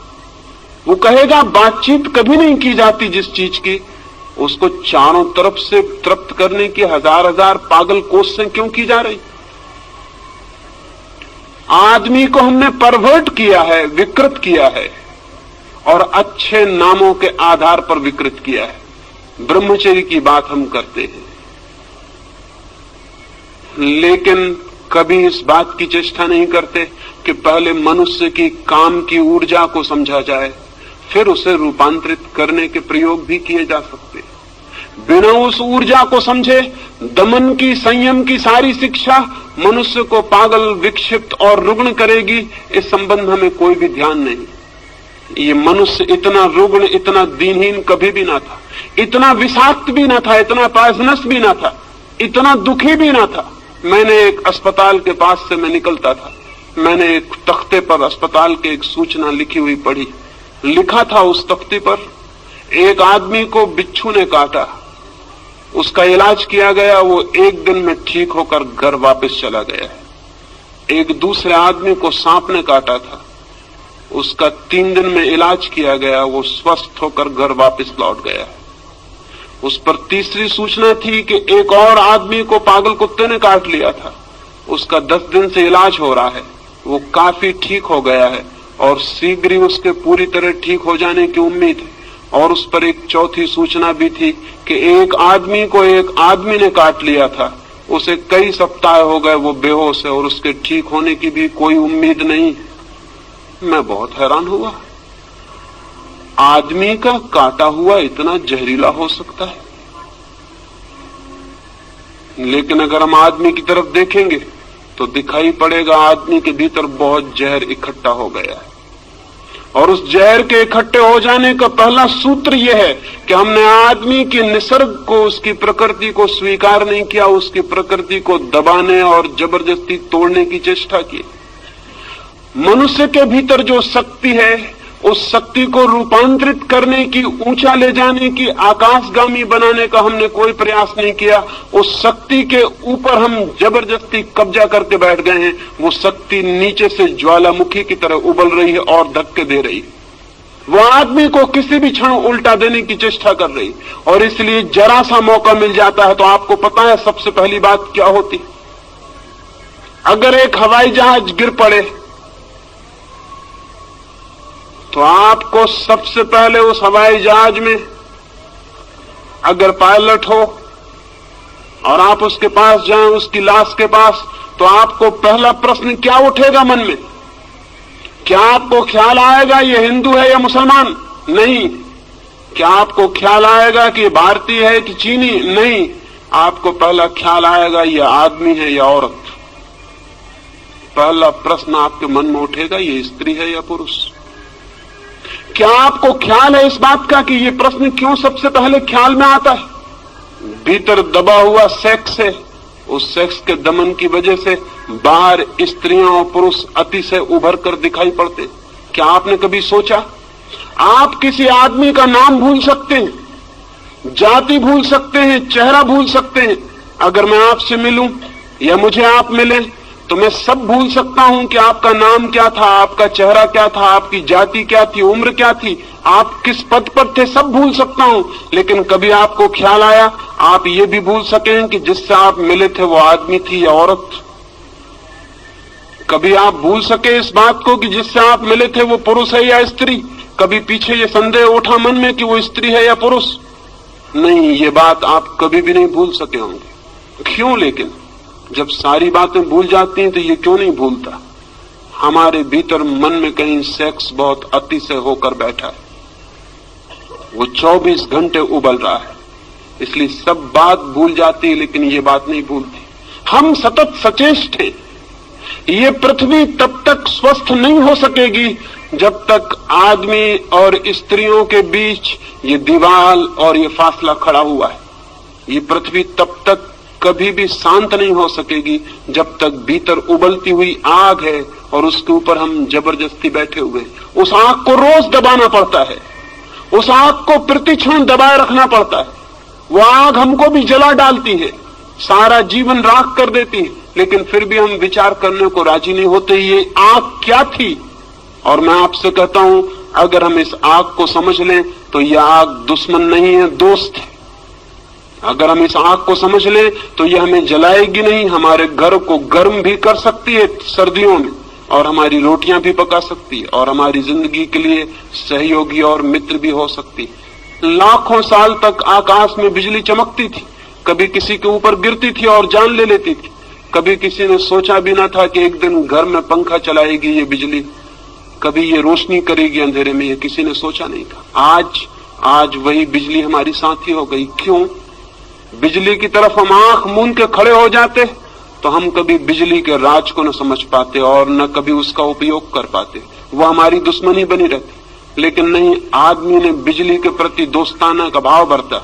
वो कहेगा बातचीत कभी नहीं की जाती जिस चीज की, उसको चारों तरफ से तृप्त करने की हजार हजार पागल कोशिशें क्यों की जा रही। आदमी को हमने परवर्ट किया है, विकृत किया है, और अच्छे नामों के आधार पर विकृत किया है। ब्रह्मचर्य की बात हम करते हैं, लेकिन कभी इस बात की चेष्टा नहीं करते कि पहले मनुष्य की काम की ऊर्जा को समझा जाए, फिर उसे रूपांतरित करने के प्रयोग भी किए जा सकते। बिना उस ऊर्जा को समझे दमन की, संयम की सारी शिक्षा मनुष्य को पागल, विक्षिप्त और रुग्ण करेगी। इस संबंध में कोई भी ध्यान नहीं। ये मनुष्य इतना रुग्ण, इतना दीनहीन कभी भी ना था, इतना विषाक्त भी ना था, इतना पॉइजनस भी ना था, इतना दुखी भी ना था। मैंने एक अस्पताल के पास से मैं निकलता था, मैंने एक तख्ते पर अस्पताल के एक सूचना लिखी हुई पढ़ी। लिखा था उस तख्ते पर, एक आदमी को बिच्छू ने काटा, उसका इलाज किया गया, वो 1 दिन में ठीक होकर घर वापस चला गया है। एक दूसरे आदमी को सांप ने काटा था, उसका 3 दिन में इलाज किया गया, वो स्वस्थ होकर घर वापस लौट गया है। उस पर तीसरी सूचना थी कि एक और आदमी को पागल कुत्ते ने काट लिया था, उसका 10 दिन से इलाज हो रहा है, वो काफी ठीक हो गया है और शीघ्र ही उसके पूरी तरह ठीक हो जाने की उम्मीद है। और उस पर एक चौथी सूचना भी थी कि एक आदमी को एक आदमी ने काट लिया था, उसे कई सप्ताह हो गए, वो बेहोश है और उसके ठीक होने की भी कोई उम्मीद नहीं। मैं बहुत हैरान हुआ, आदमी का काटा हुआ इतना जहरीला हो सकता है। लेकिन अगर हम आदमी की तरफ देखेंगे तो दिखाई पड़ेगा आदमी के भीतर बहुत जहर इकट्ठा हो गया है। और उस जहर के इकट्ठे हो जाने का पहला सूत्र यह है कि हमने आदमी के निसर्ग को, उसकी प्रकृति को स्वीकार नहीं किया, उसकी प्रकृति को दबाने और जबरदस्ती तोड़ने की चेष्टा की। मनुष्य के भीतर जो शक्ति है, उस शक्ति को रूपांतरित करने की, ऊंचा ले जाने की, आकाशगामी बनाने का हमने कोई प्रयास नहीं किया। उस शक्ति के ऊपर हम जबरदस्ती कब्जा करके बैठ गए हैं। वो शक्ति नीचे से ज्वालामुखी की तरह उबल रही है और धक्के दे रही है। वो आदमी को किसी भी क्षण उल्टा देने की चेष्टा कर रही, और इसलिए जरा सा मौका मिल जाता है तो आपको पता है सबसे पहली बात क्या होती। अगर एक हवाई जहाज गिर पड़े तो आपको सबसे पहले उस हवाई जहाज में अगर पायलट हो और आप उसके पास जाएं, उसकी लाश के पास, तो आपको पहला प्रश्न क्या उठेगा मन में? क्या आपको ख्याल आएगा ये हिंदू है या मुसलमान? नहीं। क्या आपको ख्याल आएगा कि ये भारतीय है कि चीनी? नहीं। आपको पहला ख्याल आएगा ये आदमी है या औरत। पहला प्रश्न आपके मन में उठेगा ये स्त्री है या पुरुष। क्या आपको ख्याल है इस बात का कि ये प्रश्न क्यों सबसे पहले ख्याल में आता है? भीतर दबा हुआ सेक्स है, उस सेक्स के दमन की वजह से बाहर स्त्रियां और पुरुष अतिशय उभर कर दिखाई पड़ते। क्या आपने कभी सोचा? आप किसी आदमी का नाम भूल सकते हैं, जाति भूल सकते हैं, चेहरा भूल सकते हैं। अगर मैं आपसे मिलूं या मुझे आप मिलें तो मैं सब भूल सकता हूं कि आपका नाम क्या था, आपका चेहरा क्या था, आपकी जाति क्या थी, उम्र क्या थी, आप किस पद पर थे, सब भूल सकता हूं। लेकिन कभी आपको ख्याल आया आप ये भी भूल सकें कि जिससे आप मिले थे वो आदमी थी या औरत? कभी आप भूल सके इस बात को कि जिससे आप मिले थे वो पुरुष है या स्त्री? कभी पीछे ये संदेह उठा मन में कि वो स्त्री है या पुरुष? नहीं, ये बात आप कभी भी नहीं भूल सके होंगे। क्यों? लेकिन जब सारी बातें भूल जाती हैं तो ये क्यों नहीं भूलता? हमारे भीतर मन में कहीं सेक्स बहुत अतिशय होकर बैठा है, वो 24 घंटे उबल रहा है, इसलिए सब बात भूल जाती है लेकिन ये बात नहीं भूलती। हम सतत सचेष्ट हैं। ये पृथ्वी तब तक स्वस्थ नहीं हो सकेगी जब तक आदमी और स्त्रियों के बीच ये दीवार और ये फासला खड़ा हुआ है। ये पृथ्वी तब तक कभी भी शांत नहीं हो सकेगी जब तक भीतर उबलती हुई आग है और उसके ऊपर हम जबरदस्ती बैठे हुए हैं। उस आग को रोज दबाना पड़ता है, उस आग को प्रतिक्षण दबाए रखना पड़ता है। वो आग हमको भी जला डालती है, सारा जीवन राख कर देती है, लेकिन फिर भी हम विचार करने को राजी नहीं होते ये आग क्या थी। और मैं आपसे कहता हूं, अगर हम इस आग को समझ लें तो यह आग दुश्मन नहीं है, दोस्त है। अगर हम इस आग को समझ लें तो यह हमें जलाएगी नहीं, हमारे घर को गर्म भी कर सकती है सर्दियों में, और हमारी रोटियां भी पका सकती है, और हमारी जिंदगी के लिए सहयोगी और मित्र भी हो सकती है। लाखों साल तक आकाश में बिजली चमकती थी, कभी किसी के ऊपर गिरती थी और जान ले लेती थी। कभी किसी ने सोचा भी ना था कि एक दिन घर में पंखा चलाएगी ये बिजली, कभी ये रोशनी करेगी अंधेरे में, ये किसी ने सोचा नहीं था। आज वही बिजली हमारी साथी हो गई। क्यों? बिजली की तरफ हम आंख मूंद के खड़े हो जाते तो हम कभी बिजली के राज को न समझ पाते और न कभी उसका उपयोग कर पाते, वो हमारी दुश्मनी बनी रहती। लेकिन नहीं, आदमी ने बिजली के प्रति दोस्ताना का भाव बरता,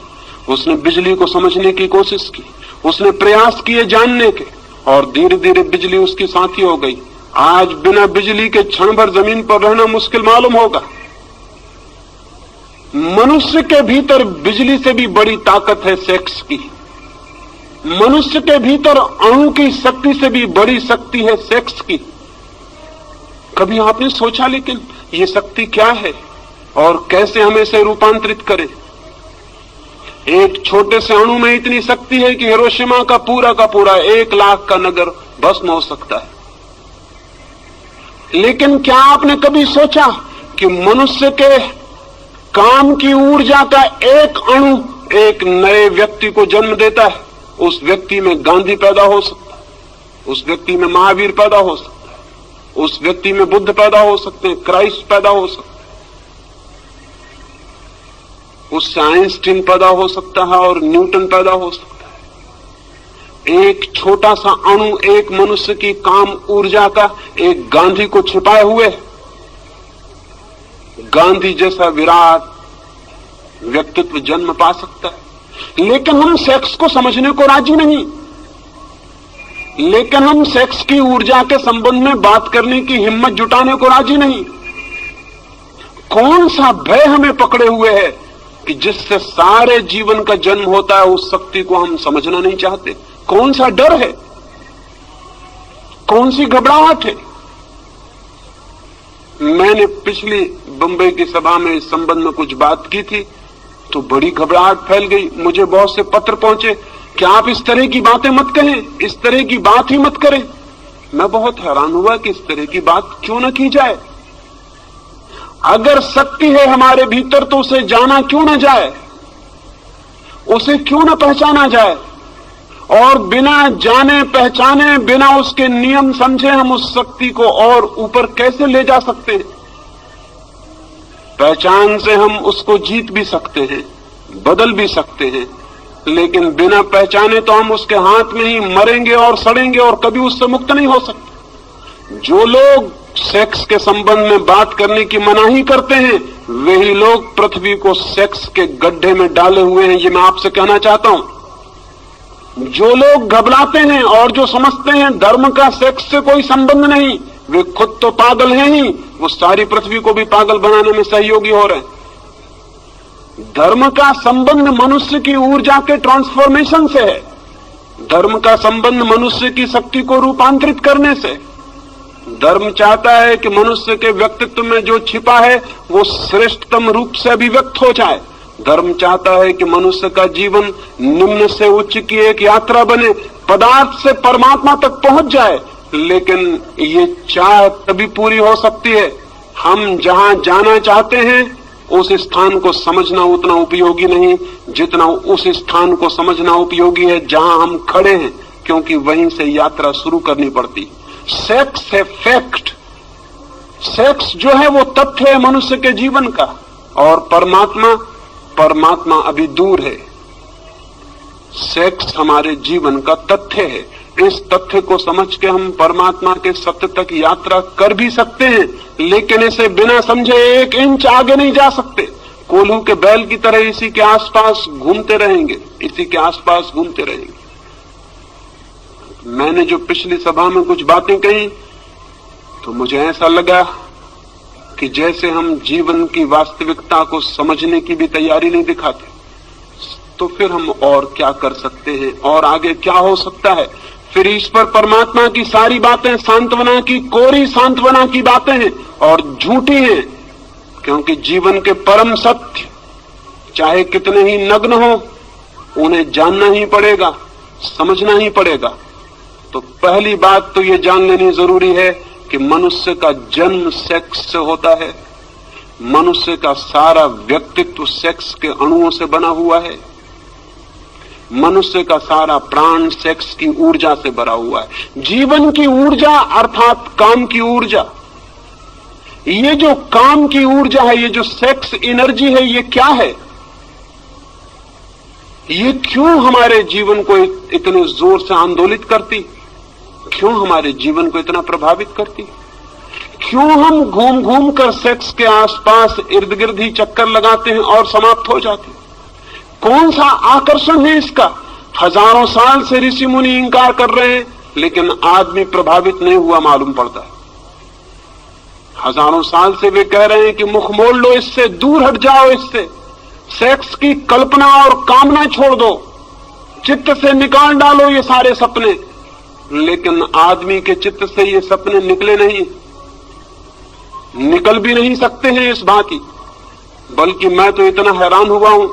उसने बिजली को समझने की कोशिश की, उसने प्रयास किए जानने के, और धीरे धीरे बिजली उसकी साथी हो गई। आज बिना बिजली के क्षण भर जमीन पर रहना मुश्किल मालूम होगा। मनुष्य के भीतर बिजली से भी बड़ी ताकत है सेक्स की। मनुष्य के भीतर अणु की शक्ति से भी बड़ी शक्ति है सेक्स की। कभी आपने सोचा लेकिन ये शक्ति क्या है और कैसे हम इसे रूपांतरित करें? एक छोटे से अणु में इतनी शक्ति है कि हिरोशिमा का पूरा 1 लाख का नगर भस्म हो सकता है। लेकिन क्या आपने कभी सोचा कि मनुष्य के काम की ऊर्जा का एक अणु एक नए व्यक्ति को जन्म देता है? उस व्यक्ति में गांधी पैदा हो सकता है, उस व्यक्ति में महावीर पैदा हो सकता है, उस व्यक्ति में बुद्ध पैदा हो सकते हैं, क्राइस्ट पैदा हो सकता है, उससे आइंस्टीन पैदा हो सकता है और न्यूटन पैदा हो सकता है। एक छोटा सा अणु एक मनुष्य की काम ऊर्जा का एक गांधी को छिपाए हुए, गांधी जैसा विराट व्यक्तित्व जन्म पा सकता है। लेकिन हम सेक्स को समझने को राजी नहीं, लेकिन हम सेक्स की ऊर्जा के संबंध में बात करने की हिम्मत जुटाने को राजी नहीं। कौन सा भय हमें पकड़े हुए है कि जिससे सारे जीवन का जन्म होता है, उस शक्ति को हम समझना नहीं चाहते? कौन सा डर है, कौन सी घबराहट है? मैंने पिछली बंबई की सभा में इस संबंध में कुछ बात की थी तो बड़ी घबराहट फैल गई। मुझे बहुत से पत्र पहुंचे कि आप इस तरह की बातें मत कहें, इस तरह की बात ही मत करें। मैं बहुत हैरान हुआ कि इस तरह की बात क्यों न की जाए। अगर शक्ति है हमारे भीतर तो उसे जाना क्यों न जाए, उसे क्यों न पहचाना जाए? और बिना जाने पहचाने, बिना उसके नियम समझे हम उस शक्ति को और ऊपर कैसे ले जा सकते हैं? पहचान से हम उसको जीत भी सकते हैं, बदल भी सकते हैं, लेकिन बिना पहचाने तो हम उसके हाथ में ही मरेंगे और सड़ेंगे और कभी उससे मुक्त नहीं हो सकते। जो लोग सेक्स के संबंध में बात करने की मनाही करते हैं, वही लोग पृथ्वी को सेक्स के गड्ढे में डाले हुए हैं, ये मैं आपसे कहना चाहता हूं। जो लोग घबराते हैं और जो समझते हैं धर्म का सेक्स से कोई संबंध नहीं, वे खुद तो पागल हैं ही, वो सारी पृथ्वी को भी पागल बनाने में सहयोगी हो रहे हैं। धर्म का संबंध मनुष्य की ऊर्जा के ट्रांसफॉर्मेशन से है। धर्म का संबंध मनुष्य की शक्ति को रूपांतरित करने से। धर्म चाहता है कि मनुष्य के व्यक्तित्व में जो छिपा है वो श्रेष्ठतम रूप से अभिव्यक्त हो जाए। धर्म चाहता है कि मनुष्य का जीवन निम्न से उच्च की एक यात्रा बने, पदार्थ से परमात्मा तक पहुंच जाए। लेकिन ये चाह तभी पूरी हो सकती है हम जहां जाना चाहते हैं उस स्थान को समझना उतना उपयोगी नहीं जितना उस स्थान को समझना उपयोगी है जहां हम खड़े हैं, क्योंकि वहीं से यात्रा शुरू करनी पड़ती। सेक्स है फैक्ट, सेक्स जो है वो तथ्य है मनुष्य के जीवन का, और परमात्मा अभी दूर है। सेक्स हमारे जीवन का तथ्य है। इस तथ्य को समझ के हम परमात्मा के सत्य तक यात्रा कर भी सकते हैं, लेकिन इसे बिना समझे 1 इंच आगे नहीं जा सकते। कोल्हू के बैल की तरह इसी के आसपास घूमते रहेंगे, इसी के आसपास घूमते रहेंगे। मैंने जो पिछली सभा में कुछ बातें कही तो मुझे ऐसा लगा कि जैसे हम जीवन की वास्तविकता को समझने की भी तैयारी नहीं दिखाते, तो फिर हम और क्या कर सकते हैं और आगे क्या हो सकता है। फिर ईश्वर परमात्मा की सारी बातें सांत्वना की, कोरी सांत्वना की बातें हैं और झूठी हैं, क्योंकि जीवन के परम सत्य चाहे कितने ही नग्न हो, उन्हें जानना ही पड़ेगा, समझना ही पड़ेगा। तो पहली बात तो ये जान लेनी जरूरी है कि मनुष्य का जन्म सेक्स से होता है, मनुष्य का सारा व्यक्तित्व सेक्स के अणुओं से बना हुआ है, मनुष्य का सारा प्राण सेक्स की ऊर्जा से भरा हुआ है। जीवन की ऊर्जा अर्थात काम की ऊर्जा, ये जो काम की ऊर्जा है, ये जो सेक्स एनर्जी है, ये क्या है? ये क्यों हमारे जीवन को इतने जोर से आंदोलित करती, क्यों हमारे जीवन को इतना प्रभावित करती? क्यों हम घूम घूम कर सेक्स के आसपास इर्द गिर्द ही चक्कर लगाते हैं और समाप्त हो जाते हैं? कौन सा आकर्षण है इसका? हजारों साल से ऋषि मुनि इंकार कर रहे हैं, लेकिन आदमी प्रभावित नहीं हुआ मालूम पड़ता है। हजारों साल से वे कह रहे हैं कि मुख मोड़ लो इससे, दूर हट जाओ इससे, सेक्स की कल्पना और कामना छोड़ दो, चित्त से निकाल डालो ये सारे सपने, लेकिन आदमी के चित्त से ये सपने निकले नहीं, निकल भी नहीं सकते हैं इस भांति। बल्कि मैं तो इतना हैरान हुआ हूं,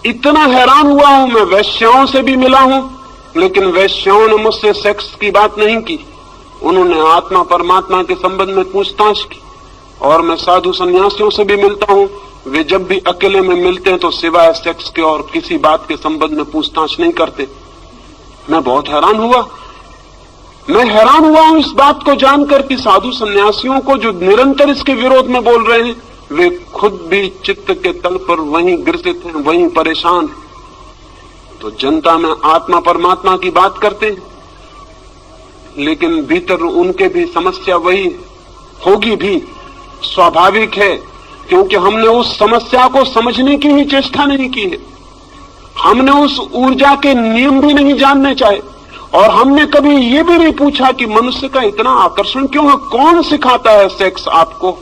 इतना हैरान हुआ हूं, मैं वैश्याओं से भी मिला हूं, लेकिन वैश्याओं ने मुझसे सेक्स की बात नहीं की, उन्होंने आत्मा परमात्मा के संबंध में पूछताछ की। और मैं साधु सन्यासियों से भी मिलता हूं, वे जब भी अकेले में मिलते हैं तो सिवाय सेक्स के और किसी बात के संबंध में पूछताछ नहीं करते। मैं बहुत हैरान हुआ, मैं हैरान हुआ हूं इस बात को जानकर कि साधु सन्यासियों को जो निरंतर इसके विरोध में बोल रहे हैं, वे खुद भी चित्त के तल पर वहीं ग्रसित हैं, वहीं परेशान हैं। तो जनता में आत्मा परमात्मा की बात करते हैं, लेकिन भीतर उनके भी समस्या वही होगी भी, स्वाभाविक है, क्योंकि हमने उस समस्या को समझने की ही चेष्टा नहीं की है, हमने उस ऊर्जा के नियम भी नहीं जानने चाहे, और हमने कभी ये भी नहीं पूछा कि मनुष्य का इतना आकर्षण क्यों है, कौन सिखाता है सेक्स आपको?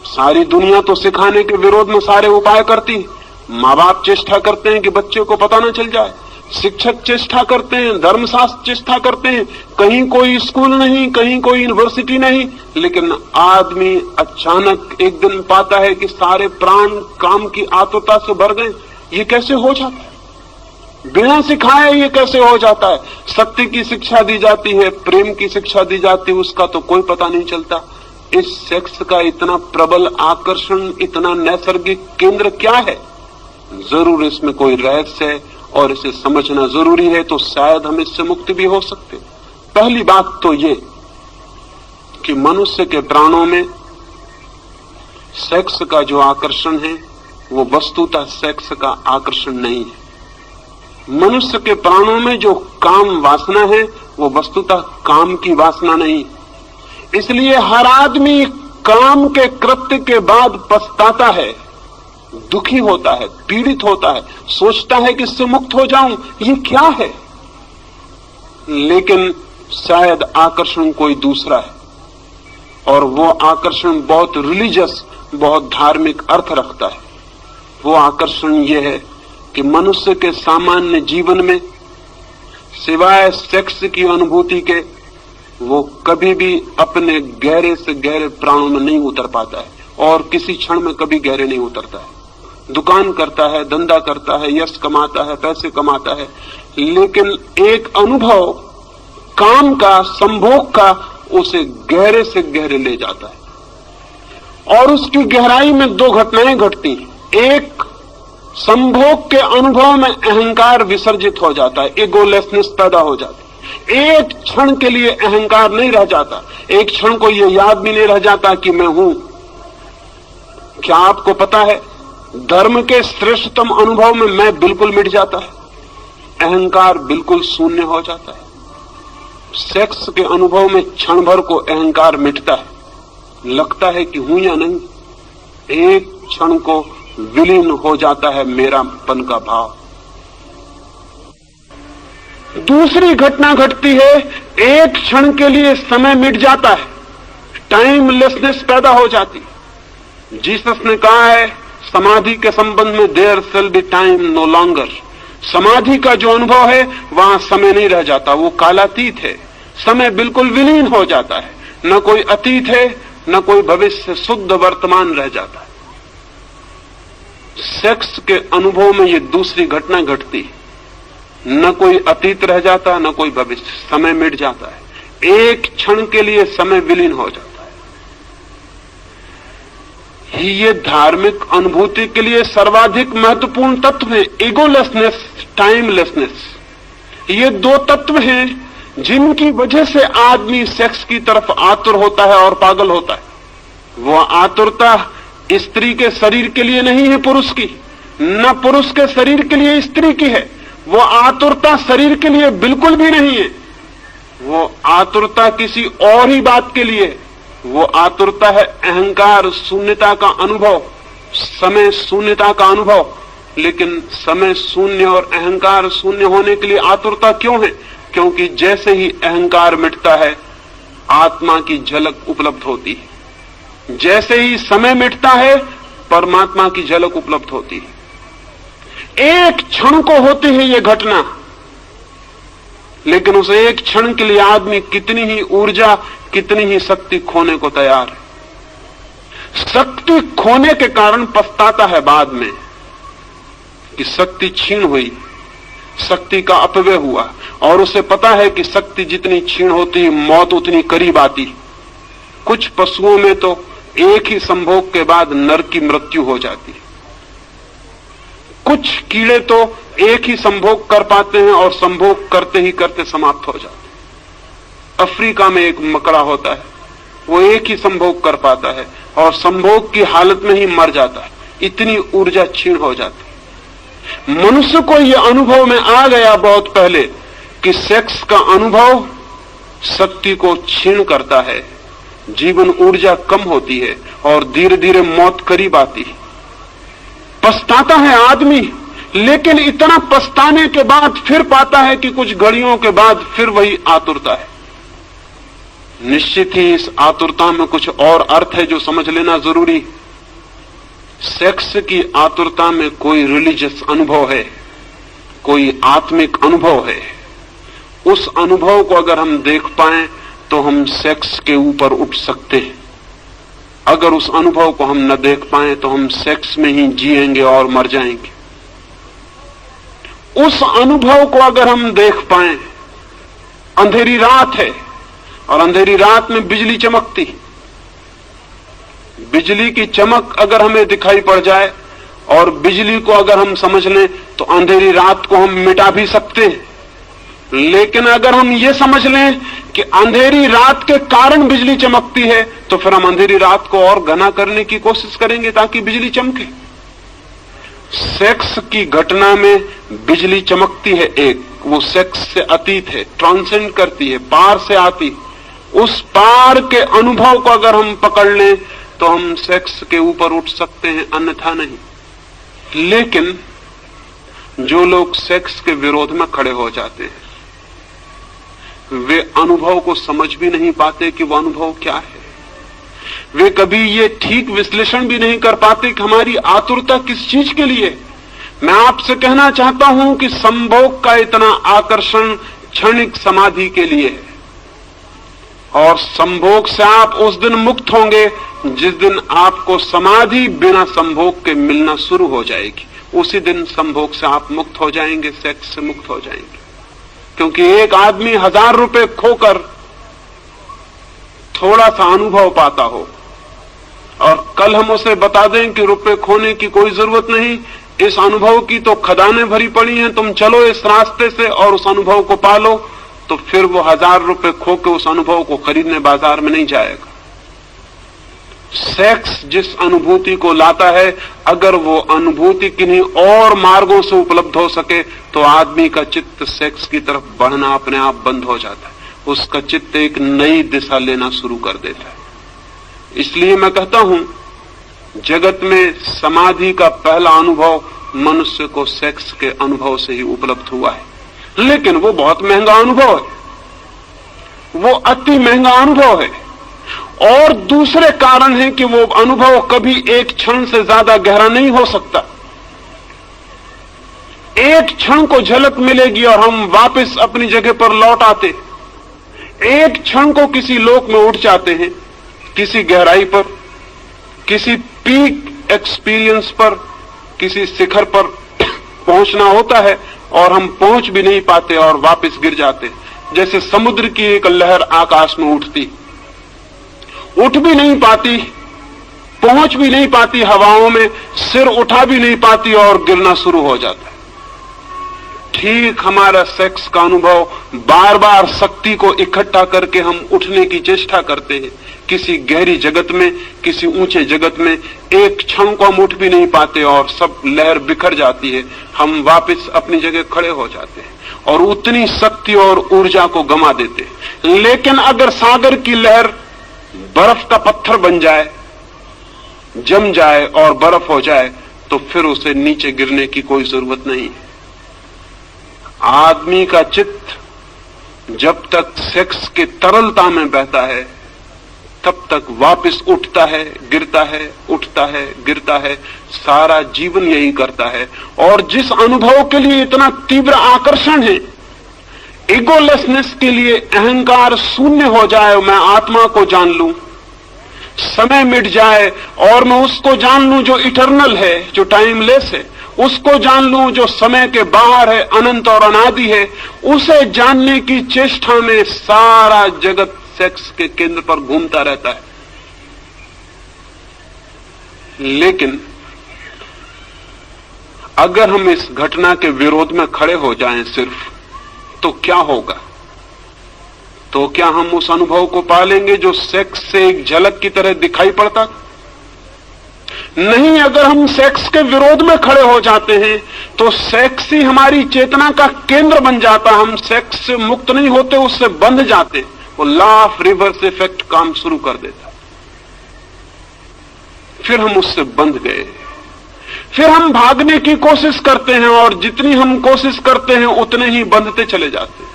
सारी दुनिया तो सिखाने के विरोध में सारे उपाय करती है। माँ बाप चेष्टा करते हैं कि बच्चे को पता न चल जाए, शिक्षक चेष्टा करते हैं, धर्मशास्त्र चेष्टा करते हैं, कहीं कोई स्कूल नहीं, कहीं कोई यूनिवर्सिटी नहीं, लेकिन आदमी अचानक एक दिन पाता है कि सारे प्राण काम की आतुरता से भर गए। ये कैसे हो जाता है? बिना सिखाए ये कैसे हो जाता है? सत्य की शिक्षा दी जाती है, प्रेम की शिक्षा दी जाती है, उसका तो कोई पता नहीं चलता। इस सेक्स का इतना प्रबल आकर्षण, इतना नैसर्गिक केंद्र क्या है? जरूर इसमें कोई रहस्य है और इसे समझना जरूरी है, तो शायद हम इससे मुक्त भी हो सकते। पहली बात तो ये कि मनुष्य के प्राणों में सेक्स का जो आकर्षण है वो वस्तुतः सेक्स का आकर्षण नहीं है। मनुष्य के प्राणों में जो काम वासना है वो वस्तुतः काम की वासना नहीं। इसलिए हर आदमी काम के कृत्य के बाद पछताता है, दुखी होता है, पीड़ित होता है, सोचता है कि इससे मुक्त हो जाऊं, ये क्या है? लेकिन शायद आकर्षण कोई दूसरा है, और वो आकर्षण बहुत रिलीजियस, बहुत धार्मिक अर्थ रखता है। वो आकर्षण ये है कि मनुष्य के सामान्य जीवन में सिवाय सेक्स की अनुभूति के वो कभी भी अपने गहरे से गहरे प्राणों में नहीं उतर पाता है, और किसी क्षण में कभी गहरे नहीं उतरता है। दुकान करता है, धंधा करता है, यश कमाता है, पैसे कमाता है, लेकिन एक अनुभव काम का, संभोग का उसे गहरे से गहरे ले जाता है। और उसकी गहराई में दो घटनाएं घटती हैं। एक, संभोग के अनुभव में अहंकार विसर्जित हो जाता है, इगोलेसनेस पैदा हो जाती है। एक क्षण के लिए अहंकार नहीं रह जाता, एक क्षण को यह याद भी नहीं रह जाता कि मैं हूं। क्या आपको पता है, धर्म के श्रेष्ठतम अनुभव में मैं बिल्कुल मिट जाता है, अहंकार बिल्कुल शून्य हो जाता है। सेक्स के अनुभव में क्षण भर को अहंकार मिटता है, लगता है कि हूं या नहीं, एक क्षण को विलीन हो जाता है मेरापन का भाव। दूसरी घटना घटती है, एक क्षण के लिए समय मिट जाता है, टाइमलेसनेस पैदा हो जाती। जीसस ने कहा है समाधि के संबंध में, there shall be time no longer. समाधि का जो अनुभव है वहां समय नहीं रह जाता, वो कालातीत है, समय बिल्कुल विलीन हो जाता है, न कोई अतीत है न कोई भविष्य, शुद्ध वर्तमान रह जाता है। सेक्स के अनुभव में ये दूसरी घटना घटती है, न कोई अतीत रह जाता न कोई भविष्य, समय मिट जाता है, एक क्षण के लिए समय विलीन हो जाता है। ये धार्मिक अनुभूति के लिए सर्वाधिक महत्वपूर्ण तत्व है, ईगोलेसनेस, टाइमलेसनेस। ये दो तत्व हैं जिनकी वजह से आदमी सेक्स की तरफ आतुर होता है और पागल होता है। वो आतुरता स्त्री के शरीर के लिए नहीं है पुरुष की, न पुरुष के शरीर के लिए स्त्री की है। वो आतुरता शरीर के लिए बिल्कुल भी नहीं है, वो आतुरता किसी और ही बात के लिए। वो आतुरता है अहंकार शून्यता का अनुभव, समय शून्यता का अनुभव। लेकिन समय शून्य और अहंकार शून्य होने के लिए आतुरता क्यों है? क्योंकि जैसे ही अहंकार मिटता है आत्मा की झलक उपलब्ध होती है, जैसे ही समय मिटता है परमात्मा की झलक उपलब्ध होती है। एक क्षण को होती है ये घटना, लेकिन उस एक क्षण के लिए आदमी कितनी ही ऊर्जा, कितनी ही शक्ति खोने को तैयार है। शक्ति खोने के कारण पछताता है बाद में कि शक्ति छीन हुई, शक्ति का अपव्यय हुआ, और उसे पता है कि शक्ति जितनी छीन होती मौत उतनी करीब आती। कुछ पशुओं में तो एक ही संभोग के बाद नर की मृत्यु हो जाती है, कुछ कीड़े तो एक ही संभोग कर पाते हैं और संभोग करते ही करते समाप्त हो जाते हैं। अफ्रीका में एक मकड़ा होता है, वो एक ही संभोग कर पाता है और संभोग की हालत में ही मर जाता है, इतनी ऊर्जा क्षीण हो जाती है। मनुष्य को यह अनुभव में आ गया बहुत पहले कि सेक्स का अनुभव शक्ति को क्षीण करता है, जीवन ऊर्जा कम होती है और धीरे धीरे मौत करीब आती है। पछताता है आदमी, लेकिन इतना पछताने के बाद फिर पाता है कि कुछ घड़ियों के बाद फिर वही आतुरता है। निश्चित ही इस आतुरता में कुछ और अर्थ है जो समझ लेना जरूरी। सेक्स की आतुरता में कोई रिलीजियस अनुभव है, कोई आत्मिक अनुभव है। उस अनुभव को अगर हम देख पाएं तो हम सेक्स के ऊपर उठ सकते हैं। अगर उस अनुभव को हम न देख पाएं तो हम सेक्स में ही जिएंगे और मर जाएंगे। उस अनुभव को अगर हम देख पाएं, अंधेरी रात है और अंधेरी रात में बिजली चमकती, बिजली की चमक अगर हमें दिखाई पड़ जाए और बिजली को अगर हम समझ लें तो अंधेरी रात को हम मिटा भी सकते हैं। लेकिन अगर हम ये समझ लें कि अंधेरी रात के कारण बिजली चमकती है तो फिर हम अंधेरी रात को और घना करने की कोशिश करेंगे ताकि बिजली चमके। सेक्स की घटना में बिजली चमकती है, एक वो सेक्स से अतीत है, ट्रांसेंड करती है, पार से आती। उस पार के अनुभव को अगर हम पकड़ लें तो हम सेक्स के ऊपर उठ सकते हैं, अन्यथा नहीं। लेकिन जो लोग सेक्स के विरोध में खड़े हो जाते हैं वे अनुभव को समझ भी नहीं पाते कि वो अनुभव क्या है। वे कभी ये ठीक विश्लेषण भी नहीं कर पाते कि हमारी आतुरता किस चीज के लिए। मैं आपसे कहना चाहता हूं कि संभोग का इतना आकर्षण क्षणिक समाधि के लिए है, और संभोग से आप उस दिन मुक्त होंगे जिस दिन आपको समाधि बिना संभोग के मिलना शुरू हो जाएगी। उसी दिन संभोग से आप मुक्त हो जाएंगे, सेक्स से मुक्त हो जाएंगे। क्योंकि एक आदमी 1000 रुपए खोकर थोड़ा सा अनुभव पाता हो और कल हम उसे बता दें कि रुपए खोने की कोई जरूरत नहीं, इस अनुभव की तो खदानें भरी पड़ी हैं, तुम चलो इस रास्ते से और उस अनुभव को पालो, तो फिर वो 1000 रुपए खो के उस अनुभव को खरीदने बाजार में नहीं जाएगा। सेक्स जिस अनुभूति को लाता है, अगर वो अनुभूति किन्हीं और मार्गों से उपलब्ध हो सके तो आदमी का चित्त सेक्स की तरफ बढ़ना अपने आप बंद हो जाता है, उसका चित्त एक नई दिशा लेना शुरू कर देता है। इसलिए मैं कहता हूं जगत में समाधि का पहला अनुभव मनुष्य को सेक्स के अनुभव से ही उपलब्ध हुआ है। लेकिन वो बहुत महंगा अनुभव है, वो अति महंगा अनुभव है। और दूसरे कारण है कि वो अनुभव कभी एक क्षण से ज्यादा गहरा नहीं हो सकता। एक क्षण को झलक मिलेगी और हम वापस अपनी जगह पर लौट आते। एक क्षण को किसी लोक में उठ जाते हैं, किसी गहराई पर, किसी पीक एक्सपीरियंस पर, किसी शिखर पर पहुंचना होता है और हम पहुंच भी नहीं पाते और वापस गिर जाते। जैसे समुद्र की एक लहर आकाश में उठती, उठ भी नहीं पाती, पहुंच भी नहीं पाती हवाओं में, सिर उठा भी नहीं पाती और गिरना शुरू हो जाता है। ठीक हमारा सेक्स का अनुभव, बार बार शक्ति को इकट्ठा करके हम उठने की चेष्टा करते हैं किसी गहरी जगत में, किसी ऊंचे जगत में। एक क्षण को हम उठ भी नहीं पाते और सब लहर बिखर जाती है, हम वापस अपनी जगह खड़े हो जाते हैं और उतनी शक्ति और ऊर्जा को गंवा देते हैं। लेकिन अगर सागर की लहर बर्फ का पत्थर बन जाए, जम जाए और बर्फ हो जाए, तो फिर उसे नीचे गिरने की कोई जरूरत नहीं है। आदमी का चित्त जब तक सेक्स के तरलता में बहता है, तब तक वापस उठता है, गिरता है, उठता है, गिरता है। सारा जीवन यही करता है। और जिस अनुभव के लिए इतना तीव्र आकर्षण है, ईगोलेसनेस के लिए, अहंकार शून्य हो जाए, मैं आत्मा को जान लूं, समय मिट जाए और मैं उसको जान लूं जो इटर्नल है, जो टाइमलेस है, उसको जान लूं जो समय के बाहर है, अनंत और अनादि है। उसे जानने की चेष्टा में सारा जगत सेक्स के केंद्र पर घूमता रहता है। लेकिन अगर हम इस घटना के विरोध में खड़े हो जाएं सिर्फ, तो क्या होगा? तो क्या हम उस अनुभव को पालेंगे जो सेक्स से एक झलक की तरह दिखाई पड़ता? नहीं। अगर हम सेक्स के विरोध में खड़े हो जाते हैं तो सेक्स ही हमारी चेतना का केंद्र बन जाता। हम सेक्स से मुक्त नहीं होते, उससे बंध जाते। वो लॉ ऑफ रिवर्स इफेक्ट काम शुरू कर देता। फिर हम उससे बंध गए, फिर हम भागने की कोशिश करते हैं और जितनी हम कोशिश करते हैं उतने ही बंधते चले जाते हैं।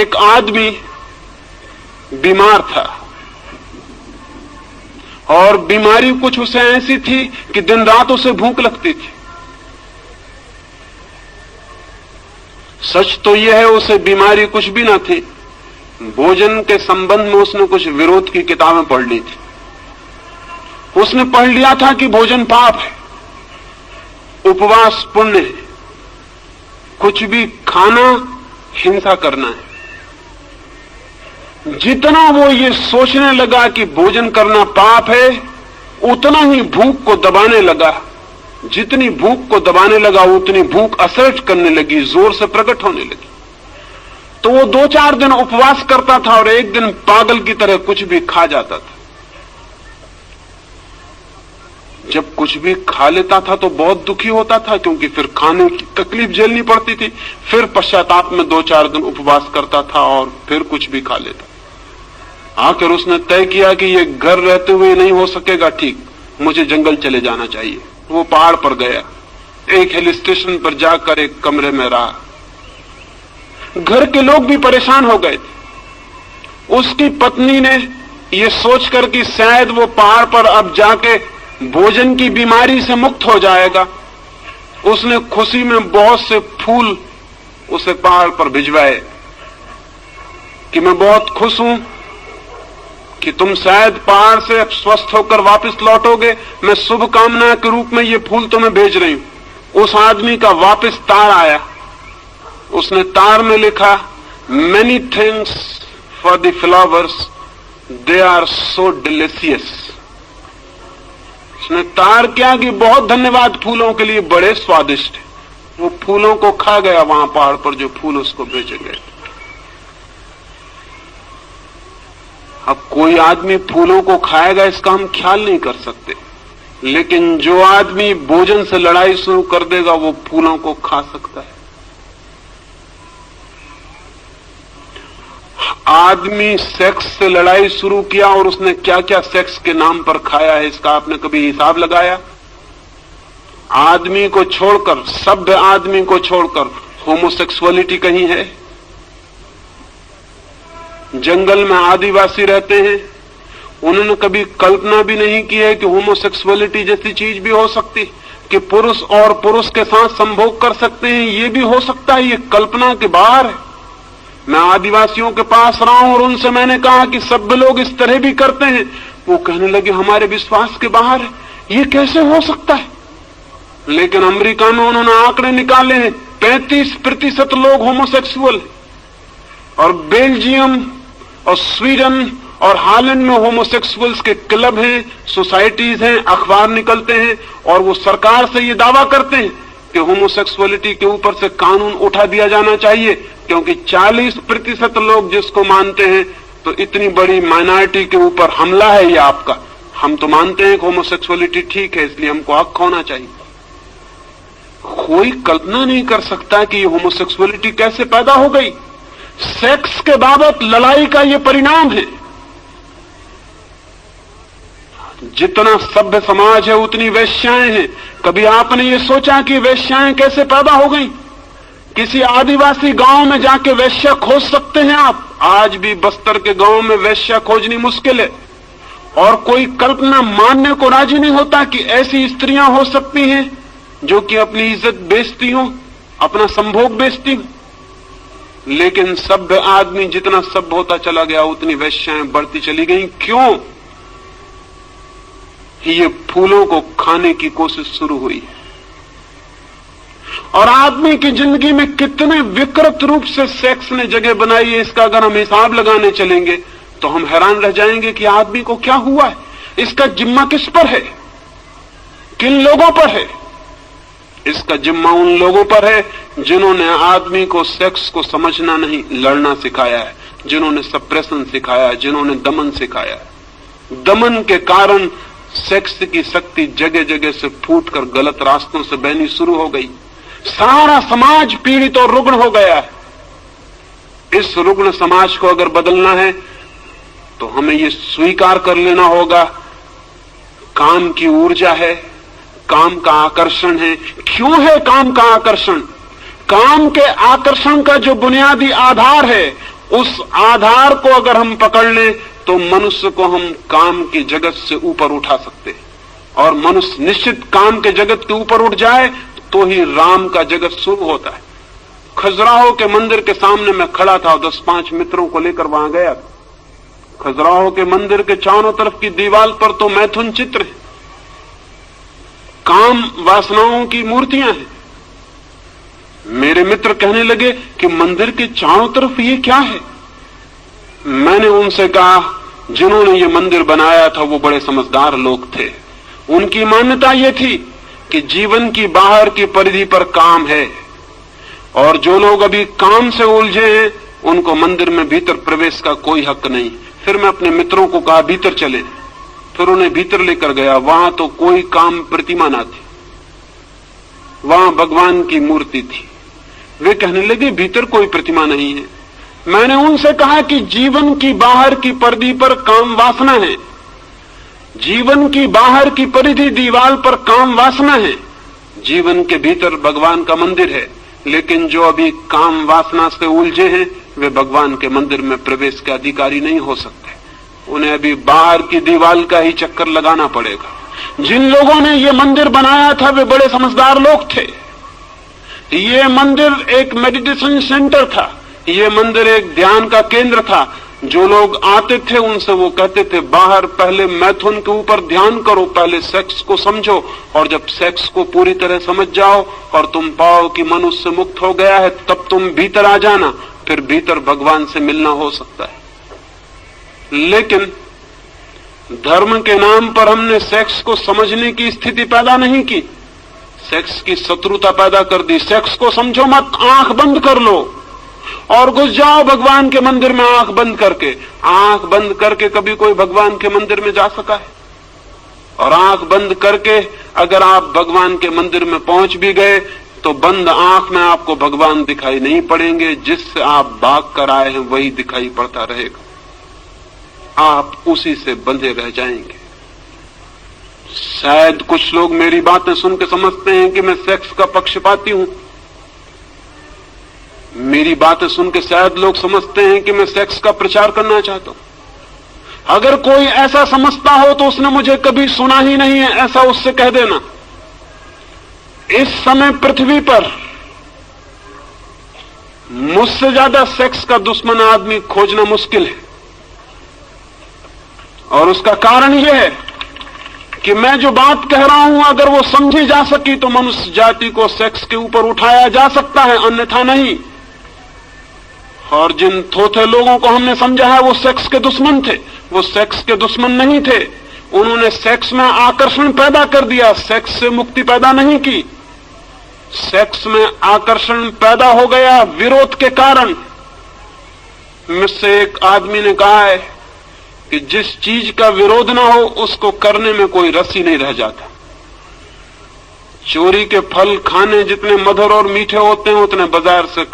एक आदमी बीमार था और बीमारी कुछ उसे ऐसी थी कि दिन रात उसे भूख लगती थी। सच तो यह है उसे बीमारी कुछ भी ना थी। भोजन के संबंध में उसने कुछ विरोध की किताबें पढ़ ली थी। उसने पढ़ लिया था कि भोजन पाप है, उपवास पुण्य है, कुछ भी खाना हिंसा करना है। जितना वो ये सोचने लगा कि भोजन करना पाप है, उतना ही भूख को दबाने लगा। जितनी भूख को दबाने लगा उतनी भूख असर्ट करने लगी, जोर से प्रकट होने लगी। तो वो 2-4 दिन उपवास करता था और एक दिन पागल की तरह कुछ भी खा जाता था। जब कुछ भी खा लेता था तो बहुत दुखी होता था, क्योंकि फिर खाने की तकलीफ झेलनी पड़ती थी। फिर पश्चाताप में 2-4 दिन उपवास करता था और फिर कुछ भी खा लेता। आखिर उसने तय किया कि ये घर रहते हुए नहीं हो सकेगा ठीक, मुझे जंगल चले जाना चाहिए। वो पहाड़ पर गया, एक हिल स्टेशन पर जाकर एक कमरे में रहा। घर के लोग भी परेशान हो गए थे। उसकी पत्नी ने ये सोचकर कि शायद वो पहाड़ पर अब जाके भोजन की बीमारी से मुक्त हो जाएगा, उसने खुशी में बहुत से फूल उसे पहाड़ पर भिजवाए कि मैं बहुत खुश हूं कि तुम शायद पहाड़ से अब स्वस्थ होकर वापस लौटोगे, मैं शुभ कामना के रूप में ये फूल तुम्हें भेज रही हूं। उस आदमी का वापस तार आया। उसने तार में लिखा, many thanks for the flowers, they are so delicious. उसने तार किया कि बहुत धन्यवाद फूलों के लिए, बड़े स्वादिष्ट। वो फूलों को खा गया वहां पहाड़ पर जो फूल उसको भेजे गए। अब कोई आदमी फूलों को खाएगा इसका हम ख्याल नहीं कर सकते, लेकिन जो आदमी भोजन से लड़ाई शुरू कर देगा वो फूलों को खा सकता है। आदमी सेक्स से लड़ाई शुरू किया और उसने क्या क्या सेक्स के नाम पर खाया है, इसका आपने कभी हिसाब लगाया? आदमी को छोड़कर, सभ्य आदमी को छोड़कर होमोसेक्सुअलिटी कहीं है? जंगल में आदिवासी रहते हैं, उन्होंने कभी कल्पना भी नहीं की है कि होमोसेक्सुअलिटी जैसी चीज भी हो सकती, कि पुरुष और पुरुष के साथ संभोग कर सकते हैं, ये भी हो सकता है। ये कल्पना के बाहर है। मैं आदिवासियों के पास रहा हूं और उनसे मैंने कहा कि सब लोग इस तरह भी करते हैं। वो कहने लगे हमारे विश्वास के बाहर है, ये कैसे हो सकता है? लेकिन अमेरिका में उन्होंने आंकड़े निकाले हैं, 35% लोग होमोसेक्सुअल, और बेल्जियम और स्वीडन और हालैंड में होमोसेक्सुअल्स के क्लब हैं, सोसाइटीज हैं, अखबार निकलते हैं, और वो सरकार से ये दावा करते हैं कि होमोसेक्सुअलिटी के ऊपर से कानून उठा दिया जाना चाहिए, क्योंकि 40% लोग जिसको मानते हैं, तो इतनी बड़ी माइनॉरिटी के ऊपर हमला है ये आपका। हम तो मानते हैं कि होमोसेक्सुअलिटी ठीक है, इसलिए हमको हक होना चाहिए। कोई कल्पना नहीं कर सकता कि ये होमोसेक्सुअलिटी कैसे पैदा हो गई। सेक्स के बाबत लड़ाई का ये परिणाम है। जितना सभ्य समाज है उतनी वेश्याएं हैं। कभी आपने ये सोचा कि वेश्याएं कैसे पैदा हो गई? किसी आदिवासी गांव में जाके वेश्या खोज सकते हैं आप? आज भी बस्तर के गांव में वेश्या खोजनी मुश्किल है, और कोई कल्पना मानने को राजी नहीं होता कि ऐसी स्त्रियां हो सकती हैं जो कि अपनी इज्जत बेचती हो, अपना संभोग बेचती हो। लेकिन सभ्य आदमी जितना सभ्य होता चला गया उतनी वेश्याएं बढ़ती चली गई। क्यों? ये फूलों को खाने की कोशिश शुरू हुई। और आदमी की जिंदगी में कितने विकृत रूप से सेक्स ने जगह बनाई है, इसका अगर हम हिसाब लगाने चलेंगे तो हम हैरान रह जाएंगे कि आदमी को क्या हुआ है। इसका जिम्मा किस पर है? किन लोगों पर है? इसका जिम्मा उन लोगों पर है जिन्होंने आदमी को सेक्स को समझना नहीं, लड़ना सिखाया है, जिन्होंने सप्रेशन सिखाया है, जिन्होंने दमन सिखाया है। दमन के कारण सेक्स की शक्ति जगह जगह से फूटकर गलत रास्तों से बहनी शुरू हो गई। सारा समाज पीड़ित और रुग्ण हो गया है। इस रुग्ण समाज को अगर बदलना है तो हमें ये स्वीकार कर लेना होगा, काम की ऊर्जा है, काम का आकर्षण है। क्यों है काम का आकर्षण? काम के आकर्षण का जो बुनियादी आधार है, उस आधार को अगर हम पकड़ लें तो मनुष्य को हम काम की जगत से ऊपर उठा सकते हैं। और मनुष्य निश्चित काम के जगत के ऊपर उठ जाए तो ही राम का जगत शुरू होता है। खजुराहो के मंदिर के सामने मैं खड़ा था, 10-5 मित्रों को लेकर वहां गया। खजुराहो के मंदिर के चारों तरफ की दीवार पर तो मैथुन चित्र है, काम वासनाओं की मूर्तियां हैं। मेरे मित्र कहने लगे कि मंदिर के चारों तरफ ये क्या है? मैंने उनसे कहा, जिन्होंने ये मंदिर बनाया था वो बड़े समझदार लोग थे। उनकी मान्यता ये थी कि जीवन की बाहर की परिधि पर काम है, और जो लोग अभी काम से उलझे हैं उनको मंदिर में भीतर प्रवेश का कोई हक नहीं। फिर मैं अपने मित्रों को कहा भीतर चले, फिर उन्हें भीतर लेकर गया। वहां तो कोई काम प्रतिमा ना थी, वहां भगवान की मूर्ति थी। वे कहने लगे भीतर कोई प्रतिमा नहीं है। मैंने उनसे कहा कि जीवन की बाहर की परिधि पर काम वासना है, जीवन की बाहर की परिधि दीवार पर काम वासना है, जीवन के भीतर भगवान का मंदिर है। लेकिन जो अभी काम वासना से उलझे हैं वे भगवान के मंदिर में प्रवेश के अधिकारी नहीं हो सकते। उन्हें अभी बाहर की दीवार का ही चक्कर लगाना पड़ेगा। जिन लोगों ने ये मंदिर बनाया था वे बड़े समझदार लोग थे। ये मंदिर एक मेडिटेशन सेंटर था, ये मंदिर एक ध्यान का केंद्र था। जो लोग आते थे उनसे वो कहते थे बाहर पहले मैथुन के ऊपर ध्यान करो, पहले सेक्स को समझो, और जब सेक्स को पूरी तरह समझ जाओ और तुम पाओ कि मनुष्य मुक्त हो गया है तब तुम भीतर आ जाना, फिर भीतर भगवान से मिलना हो सकता है। लेकिन धर्म के नाम पर हमने सेक्स को समझने की स्थिति पैदा नहीं की, सेक्स की शत्रुता पैदा कर दी। सेक्स को समझो मत, आंख बंद कर लो और घुस जाओ भगवान के मंदिर में आंख बंद करके। आंख बंद करके कभी कोई भगवान के मंदिर में जा सका है? और आंख बंद करके अगर आप भगवान के मंदिर में पहुंच भी गए तो बंद आंख में आपको भगवान दिखाई नहीं पड़ेंगे, जिससे आप भाग कर आए हैं वही दिखाई पड़ता रहेगा, आप उसी से बंधे रह जाएंगे। शायद कुछ लोग मेरी बातें सुन के समझते हैं कि मैं सेक्स का पक्षपाती हूं। मेरी बातें सुन के शायद लोग समझते हैं कि मैं सेक्स का प्रचार करना चाहता हूं। अगर कोई ऐसा समझता हो तो उसने मुझे कभी सुना ही नहीं है, ऐसा उससे कह देना। इस समय पृथ्वी पर मुझसे ज्यादा सेक्स का दुश्मन आदमी खोजना मुश्किल है, और उसका कारण यह है कि मैं जो बात कह रहा हूं अगर वो समझी जा सकी तो मनुष्य जाति को सेक्स के ऊपर उठाया जा सकता है, अन्यथा नहीं। और जिन थोथे लोगों को हमने समझा है वो सेक्स के दुश्मन थे, वो सेक्स के दुश्मन नहीं थे। उन्होंने सेक्स में आकर्षण पैदा कर दिया, सेक्स से मुक्ति पैदा नहीं की। सेक्स में आकर्षण पैदा हो गया विरोध के कारण। मुझसे एक आदमी ने कहा है कि जिस चीज का विरोध ना हो उसको करने में कोई रस ही नहीं रह जाता। चोरी के फल खाने जितने मधुर और मीठे होते हैं उतने बाजार से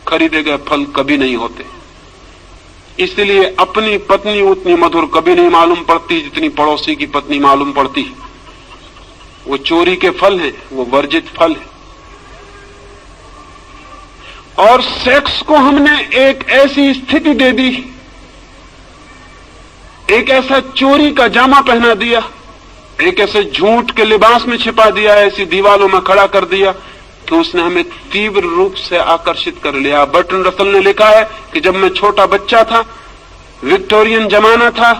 खरीदे गए फल कभी नहीं होते। इसलिए अपनी पत्नी उतनी मधुर कभी नहीं मालूम पड़ती जितनी पड़ोसी की पत्नी मालूम पड़ती। वो चोरी के फल हैं, वो वर्जित फल है। और सेक्स को हमने एक ऐसी स्थिति दे दी, एक ऐसा चोरी का जामा पहना दिया, एक ऐसे झूठ के लिबास में छिपा दिया, ऐसी दीवालों में खड़ा कर दिया कि उसने हमें तीव्र रूप से आकर्षित कर लिया। बर्ट्रैंड रसल ने लिखा है कि जब मैं छोटा बच्चा था, विक्टोरियन जमाना था,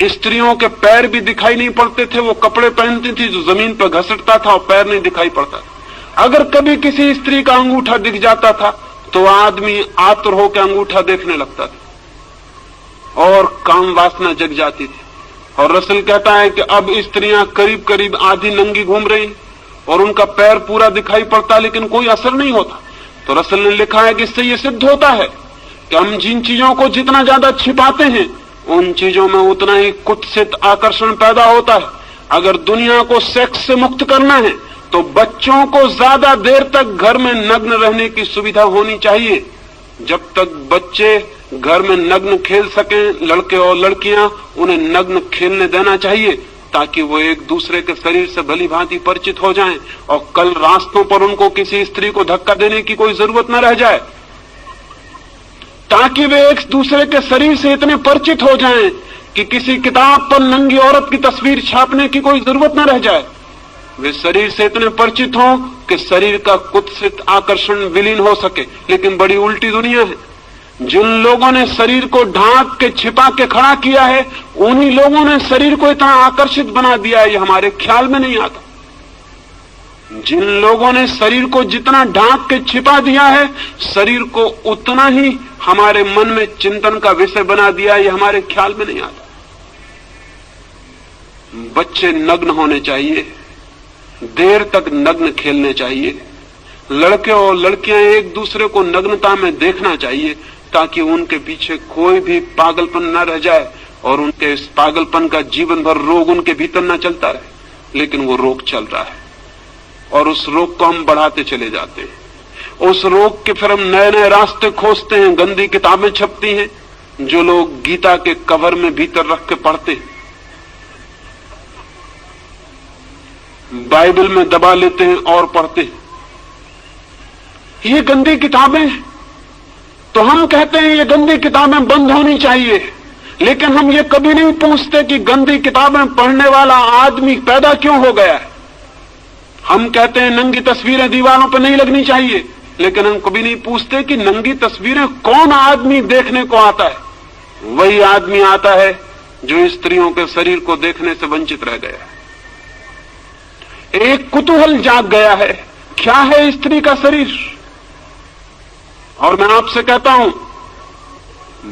स्त्रियों के पैर भी दिखाई नहीं पड़ते थे। वो कपड़े पहनती थी जो जमीन पर घसटता था और पैर नहीं दिखाई पड़ता था। अगर कभी किसी स्त्री का अंगूठा दिख जाता था तो आदमी आतुर होकर अंगूठा देखने लगता था और काम वासना जग जाती थी। और रसल कहता है कि अब स्त्रियां करीब करीब आधी नंगी घूम रही और उनका पैर पूरा दिखाई पड़ता लेकिन कोई असर नहीं होता। तो रसल ने लिखा है कि इससे यह सिद्ध होता है कि हम जिन चीजों को जितना ज्यादा छिपाते हैं उन चीजों में उतना ही कुत्सित आकर्षण पैदा होता है। अगर दुनिया को सेक्स से मुक्त करना है तो बच्चों को ज्यादा देर तक घर में नग्न रहने की सुविधा होनी चाहिए। जब तक बच्चे घर में नग्न खेल सकें, लड़के और लड़कियां, उन्हें नग्न खेलने देना चाहिए ताकि वो एक दूसरे के शरीर से भली भांति परिचित हो जाएं और कल रास्तों पर उनको किसी स्त्री को धक्का देने की कोई जरूरत न रह जाए, ताकि वे एक दूसरे के शरीर से इतने परिचित हो जाएं कि किसी किताब पर नंगी औरत की तस्वीर छापने की कोई जरूरत न रह जाए। वे शरीर से इतने परिचित हों कि शरीर का कुत्सित आकर्षण विलीन हो सके। लेकिन बड़ी उल्टी दुनिया है। जिन लोगों ने शरीर को ढांक के छिपा के खड़ा किया है उन्हीं लोगों ने शरीर को इतना आकर्षित बना दिया है, ये हमारे ख्याल में नहीं आता। जिन लोगों ने शरीर को जितना ढांक के छिपा दिया है शरीर को उतना ही हमारे मन में चिंतन का विषय बना दिया है, ये हमारे ख्याल में नहीं आता। बच्चे नग्न होने चाहिए, देर तक नग्न खेलने चाहिए, लड़के और लड़कियां एक दूसरे को नग्नता में देखना चाहिए ताकि उनके पीछे कोई भी पागलपन न रह जाए और उनके इस पागलपन का जीवन भर रोग उनके भीतर न चलता रहे। लेकिन वो रोग चल रहा है और उस रोग को हम बढ़ाते चले जाते हैं। उस रोग के फिर हम नए नए रास्ते खोजते हैं। गंदी किताबें छपती हैं जो लोग गीता के कवर में भीतर रख के पढ़ते हैं, बाइबल में दबा लेते हैं और पढ़ते हैं। ये गंदी किताबें, तो हम कहते हैं ये गंदी किताबें बंद होनी चाहिए, लेकिन हम ये कभी नहीं पूछते कि गंदी किताबें पढ़ने वाला आदमी पैदा क्यों हो गया है। हम कहते हैं नंगी तस्वीरें दीवारों पर नहीं लगनी चाहिए, लेकिन हम कभी नहीं पूछते कि नंगी तस्वीरें कौन आदमी देखने को आता है। वही आदमी आता है जो स्त्रियों के शरीर को देखने से वंचित रह गया है। एक कुतूहल जाग गया है, क्या है स्त्री का शरीर। और मैं आपसे कहता हूं,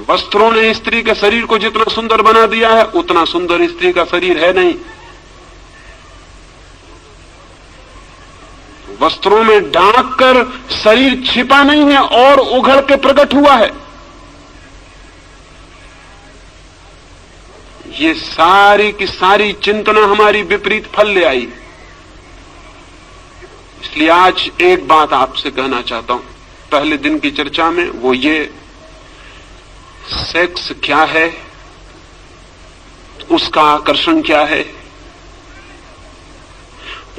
वस्त्रों ने स्त्री के शरीर को जितना सुंदर बना दिया है उतना सुंदर स्त्री का शरीर है नहीं। वस्त्रों में ढांक कर शरीर छिपा नहीं है और उघड़ के प्रकट हुआ है। ये सारी की सारी चिंतना हमारी विपरीत फल ले आई। इसलिए आज एक बात आपसे कहना चाहता हूं पहले दिन की चर्चा में, वो ये, सेक्स क्या है, उसका आकर्षण क्या है,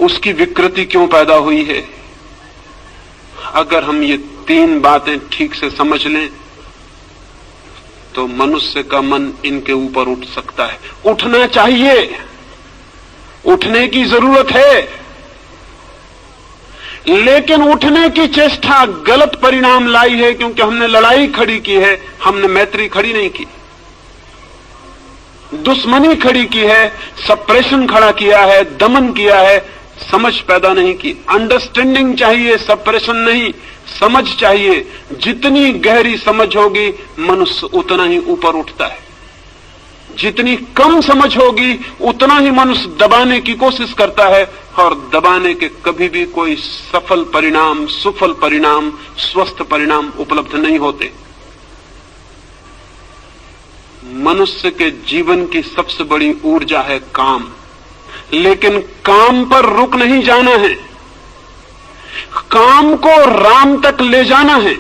उसकी विकृति क्यों पैदा हुई है। अगर हम ये 3 बातें ठीक से समझ लें तो मनुष्य का मन इनके ऊपर उठ सकता है। उठना चाहिए, उठने की जरूरत है, लेकिन उठने की चेष्टा गलत परिणाम लाई है, क्योंकि हमने लड़ाई खड़ी की है, हमने मैत्री खड़ी नहीं की। दुश्मनी खड़ी की है, सप्रेशन खड़ा किया है, दमन किया है, समझ पैदा नहीं की। अंडरस्टैंडिंग चाहिए, सप्रेशन नहीं, समझ चाहिए। जितनी गहरी समझ होगी मनुष्य उतना ही ऊपर उठता है, जितनी कम समझ होगी उतना ही मनुष्य दबाने की कोशिश करता है, और दबाने के कभी भी कोई सफल परिणाम, सुफल परिणाम, स्वस्थ परिणाम उपलब्ध नहीं होते। मनुष्य के जीवन की सबसे बड़ी ऊर्जा है काम, लेकिन काम पर रुक नहीं जाना है, काम को राम तक ले जाना है।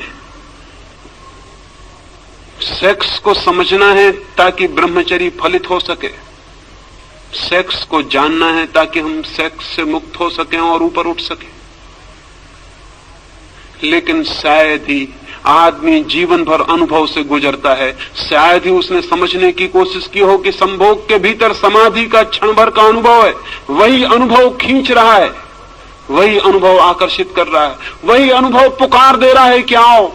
सेक्स को समझना है ताकि ब्रह्मचर्य फलित हो सके, सेक्स को जानना है ताकि हम सेक्स से मुक्त हो सकें और ऊपर उठ सकें। लेकिन शायद ही आदमी जीवन भर अनुभव से गुजरता है, शायद ही उसने समझने की कोशिश की हो कि संभोग के भीतर समाधि का क्षण भर का अनुभव है, वही अनुभव खींच रहा है, वही अनुभव आकर्षित कर रहा है, वही अनुभव पुकार दे रहा है कि आओ।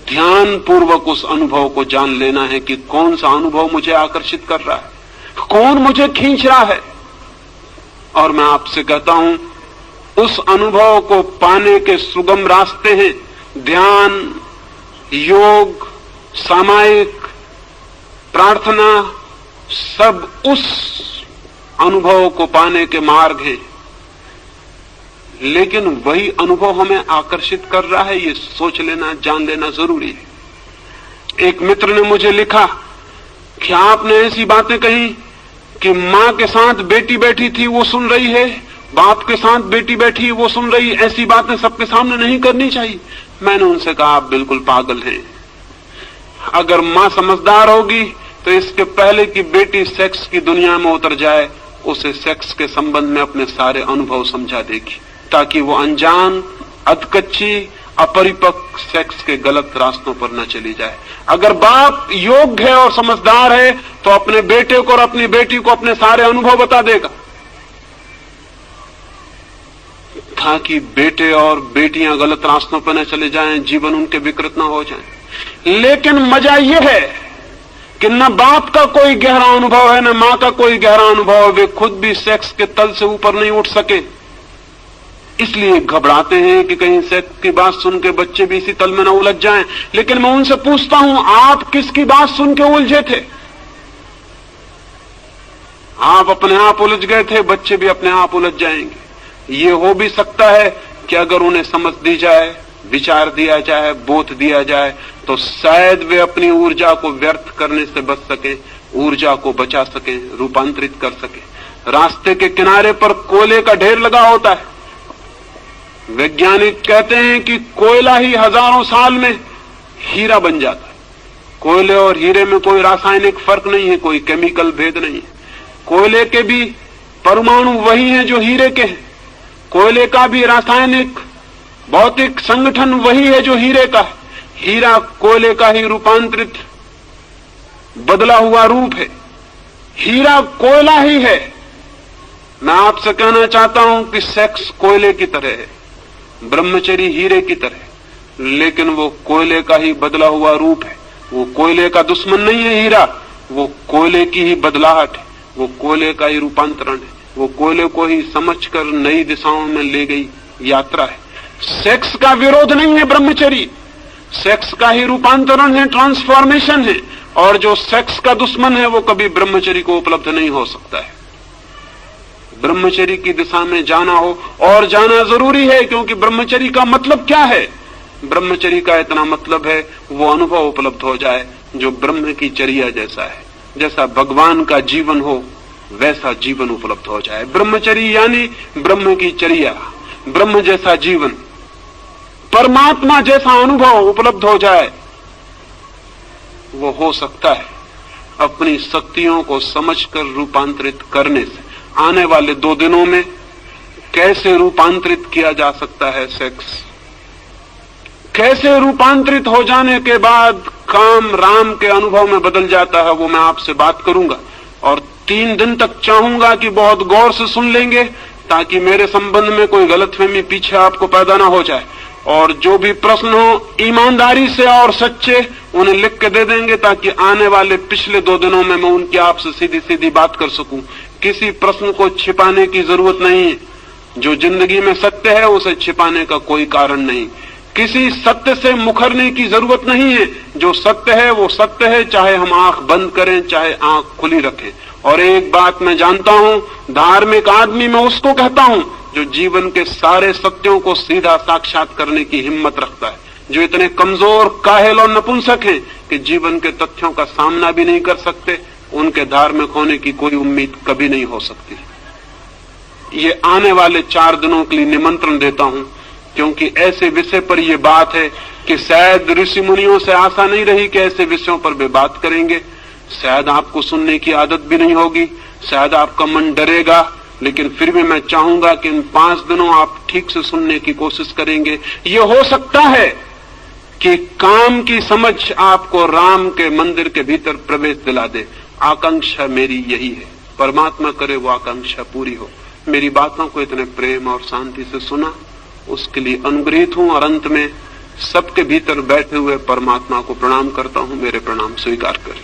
ध्यान पूर्वक उस अनुभव को जान लेना है कि कौन सा अनुभव मुझे आकर्षित कर रहा है, कौन मुझे खींच रहा है। और मैं आपसे कहता हूं, उस अनुभव को पाने के सुगम रास्ते हैं ध्यान, योग, सामायिक, प्रार्थना, सब उस अनुभव को पाने के मार्ग हैं। लेकिन वही अनुभव हमें आकर्षित कर रहा है, ये सोच लेना, जान लेना जरूरी है। एक मित्र ने मुझे लिखा कि आपने ऐसी बातें कही कि मां के साथ बेटी बैठी थी वो सुन रही है, बाप के साथ बेटी बैठी वो सुन रही, ऐसी बातें सबके सामने नहीं करनी चाहिए। मैंने उनसे कहा आप बिल्कुल पागल हैं। अगर मां समझदार होगी तो इसके पहले कि बेटी सेक्स की दुनिया में उतर जाए, उसे सेक्स के संबंध में अपने सारे अनुभव समझा देगी, ताकि वो अनजान, अधकच्ची, अपरिपक्व सेक्स के गलत रास्तों पर न चली जाए। अगर बाप योग्य है और समझदार है तो अपने बेटे को और अपनी बेटी को अपने सारे अनुभव बता देगा, ताकि बेटे और बेटियां गलत रास्तों पर न चले जाएं, जीवन उनके विकृत न हो जाए। लेकिन मजा यह है कि न बाप का कोई गहरा अनुभव है, न मां का कोई गहरा अनुभव है, वे खुद भी सेक्स के तल से ऊपर नहीं उठ सके, इसलिए घबराते हैं कि कहीं सेक्स की बात सुन के बच्चे भी इसी तल में न उलझ जाएं। लेकिन मैं उनसे पूछता हूं, आप किसकी बात सुन के उलझे थे? आप अपने आप उलझ गए थे, बच्चे भी अपने आप उलझ जाएंगे। ये हो भी सकता है कि अगर उन्हें समझ दी जाए, विचार दिया जाए, बोध दिया जाए, तो शायद वे अपनी ऊर्जा को व्यर्थ करने से बच सके, ऊर्जा को बचा सके, रूपांतरित कर सके। रास्ते के किनारे पर कोयले का ढेर लगा होता है। वैज्ञानिक कहते हैं कि कोयला ही हजारों साल में हीरा बन जाता है। कोयले और हीरे में कोई रासायनिक फर्क नहीं है, कोई केमिकल भेद नहीं है। कोयले के भी परमाणु वही हैं जो हीरे के हैं, कोयले का भी रासायनिक भौतिक संगठन वही है जो हीरे का है। हीरा कोयले का ही रूपांतरित बदला हुआ रूप है, हीरा कोयला ही है। मैं आपसे कहना चाहता हूं कि सेक्स कोयले की तरह है, ब्रह्मचर्य हीरे की तरह, लेकिन वो कोयले का ही बदला हुआ रूप है। वो कोयले का दुश्मन नहीं है हीरा, वो कोयले की ही बदलाहट है, वो कोयले का ही रूपांतरण है, वो कोयले को ही समझकर नई दिशाओं में ले गई यात्रा है। सेक्स का विरोध नहीं है ब्रह्मचर्य, सेक्स का ही रूपांतरण है, ट्रांसफॉर्मेशन है। और जो सेक्स का दुश्मन है वो कभी ब्रह्मचर्य को उपलब्ध नहीं हो सकता है। ब्रह्मचर्य की दिशा में जाना हो, और जाना जरूरी है, क्योंकि ब्रह्मचर्य का मतलब क्या है? ब्रह्मचर्य का इतना मतलब है वो अनुभव उपलब्ध हो जाए जो ब्रह्म की चर्या जैसा है, जैसा भगवान का जीवन हो वैसा जीवन उपलब्ध हो जाए। ब्रह्मचर्य यानी ब्रह्म की चर्या, ब्रह्म जैसा जीवन, परमात्मा जैसा अनुभव उपलब्ध हो जाए। वो हो सकता है अपनी शक्तियों को समझकर रूपांतरित करने से। आने वाले 2 दिनों में कैसे रूपांतरित किया जा सकता है सेक्स, कैसे रूपांतरित हो जाने के बाद काम राम के अनुभव में बदल जाता है, वो मैं आपसे बात करूंगा। और 3 दिन तक चाहूंगा कि बहुत गौर से सुन लेंगे, ताकि मेरे संबंध में कोई गलतफहमी पीछे आपको पैदा ना हो जाए। और जो भी प्रश्न हो ईमानदारी से और सच्चे उन्हें लिख के दे देंगे, ताकि आने वाले पिछले 2 दिनों में मैं उनकी आपसे सीधी सीधी बात कर सकूं। किसी प्रश्न को छिपाने की जरूरत नहीं है। जो जिंदगी में सत्य है उसे छिपाने का कोई कारण नहीं। किसी सत्य से मुखरने की जरूरत नहीं है। जो सत्य है वो सत्य है, चाहे हम आंख बंद करें चाहे आंख खुली रखें। और एक बात मैं जानता हूं, धार्मिक आदमी मैं उसको कहता हूं जो जीवन के सारे सत्यों को सीधा साक्षात करने की हिम्मत रखता है, जो इतने कमजोर, काहिल और नपुंसक हैं कि जीवन के तथ्यों का सामना भी नहीं कर सकते। उनके धार्मिक होने की कोई उम्मीद कभी नहीं हो सकती। ये आने वाले 4 दिनों के लिए निमंत्रण देता हूं, क्योंकि ऐसे विषय पर यह बात है कि शायद ऋषि मुनियों से आशा नहीं रही कि ऐसे विषयों पर वे बात करेंगे। शायद आपको सुनने की आदत भी नहीं होगी, शायद आपका मन डरेगा, लेकिन फिर भी मैं चाहूंगा कि इन 5 दिनों आप ठीक से सुनने की कोशिश करेंगे। ये हो सकता है कि काम की समझ आपको राम के मंदिर के भीतर प्रवेश दिला दे। आकांक्षा मेरी यही है, परमात्मा करे वो आकांक्षा पूरी हो। मेरी बातों को इतने प्रेम और शांति से सुना, उसके लिए अनुग्रहित हूं। और अंत में सबके भीतर बैठे हुए परमात्मा को प्रणाम करता हूं। मेरे प्रणाम स्वीकार करें।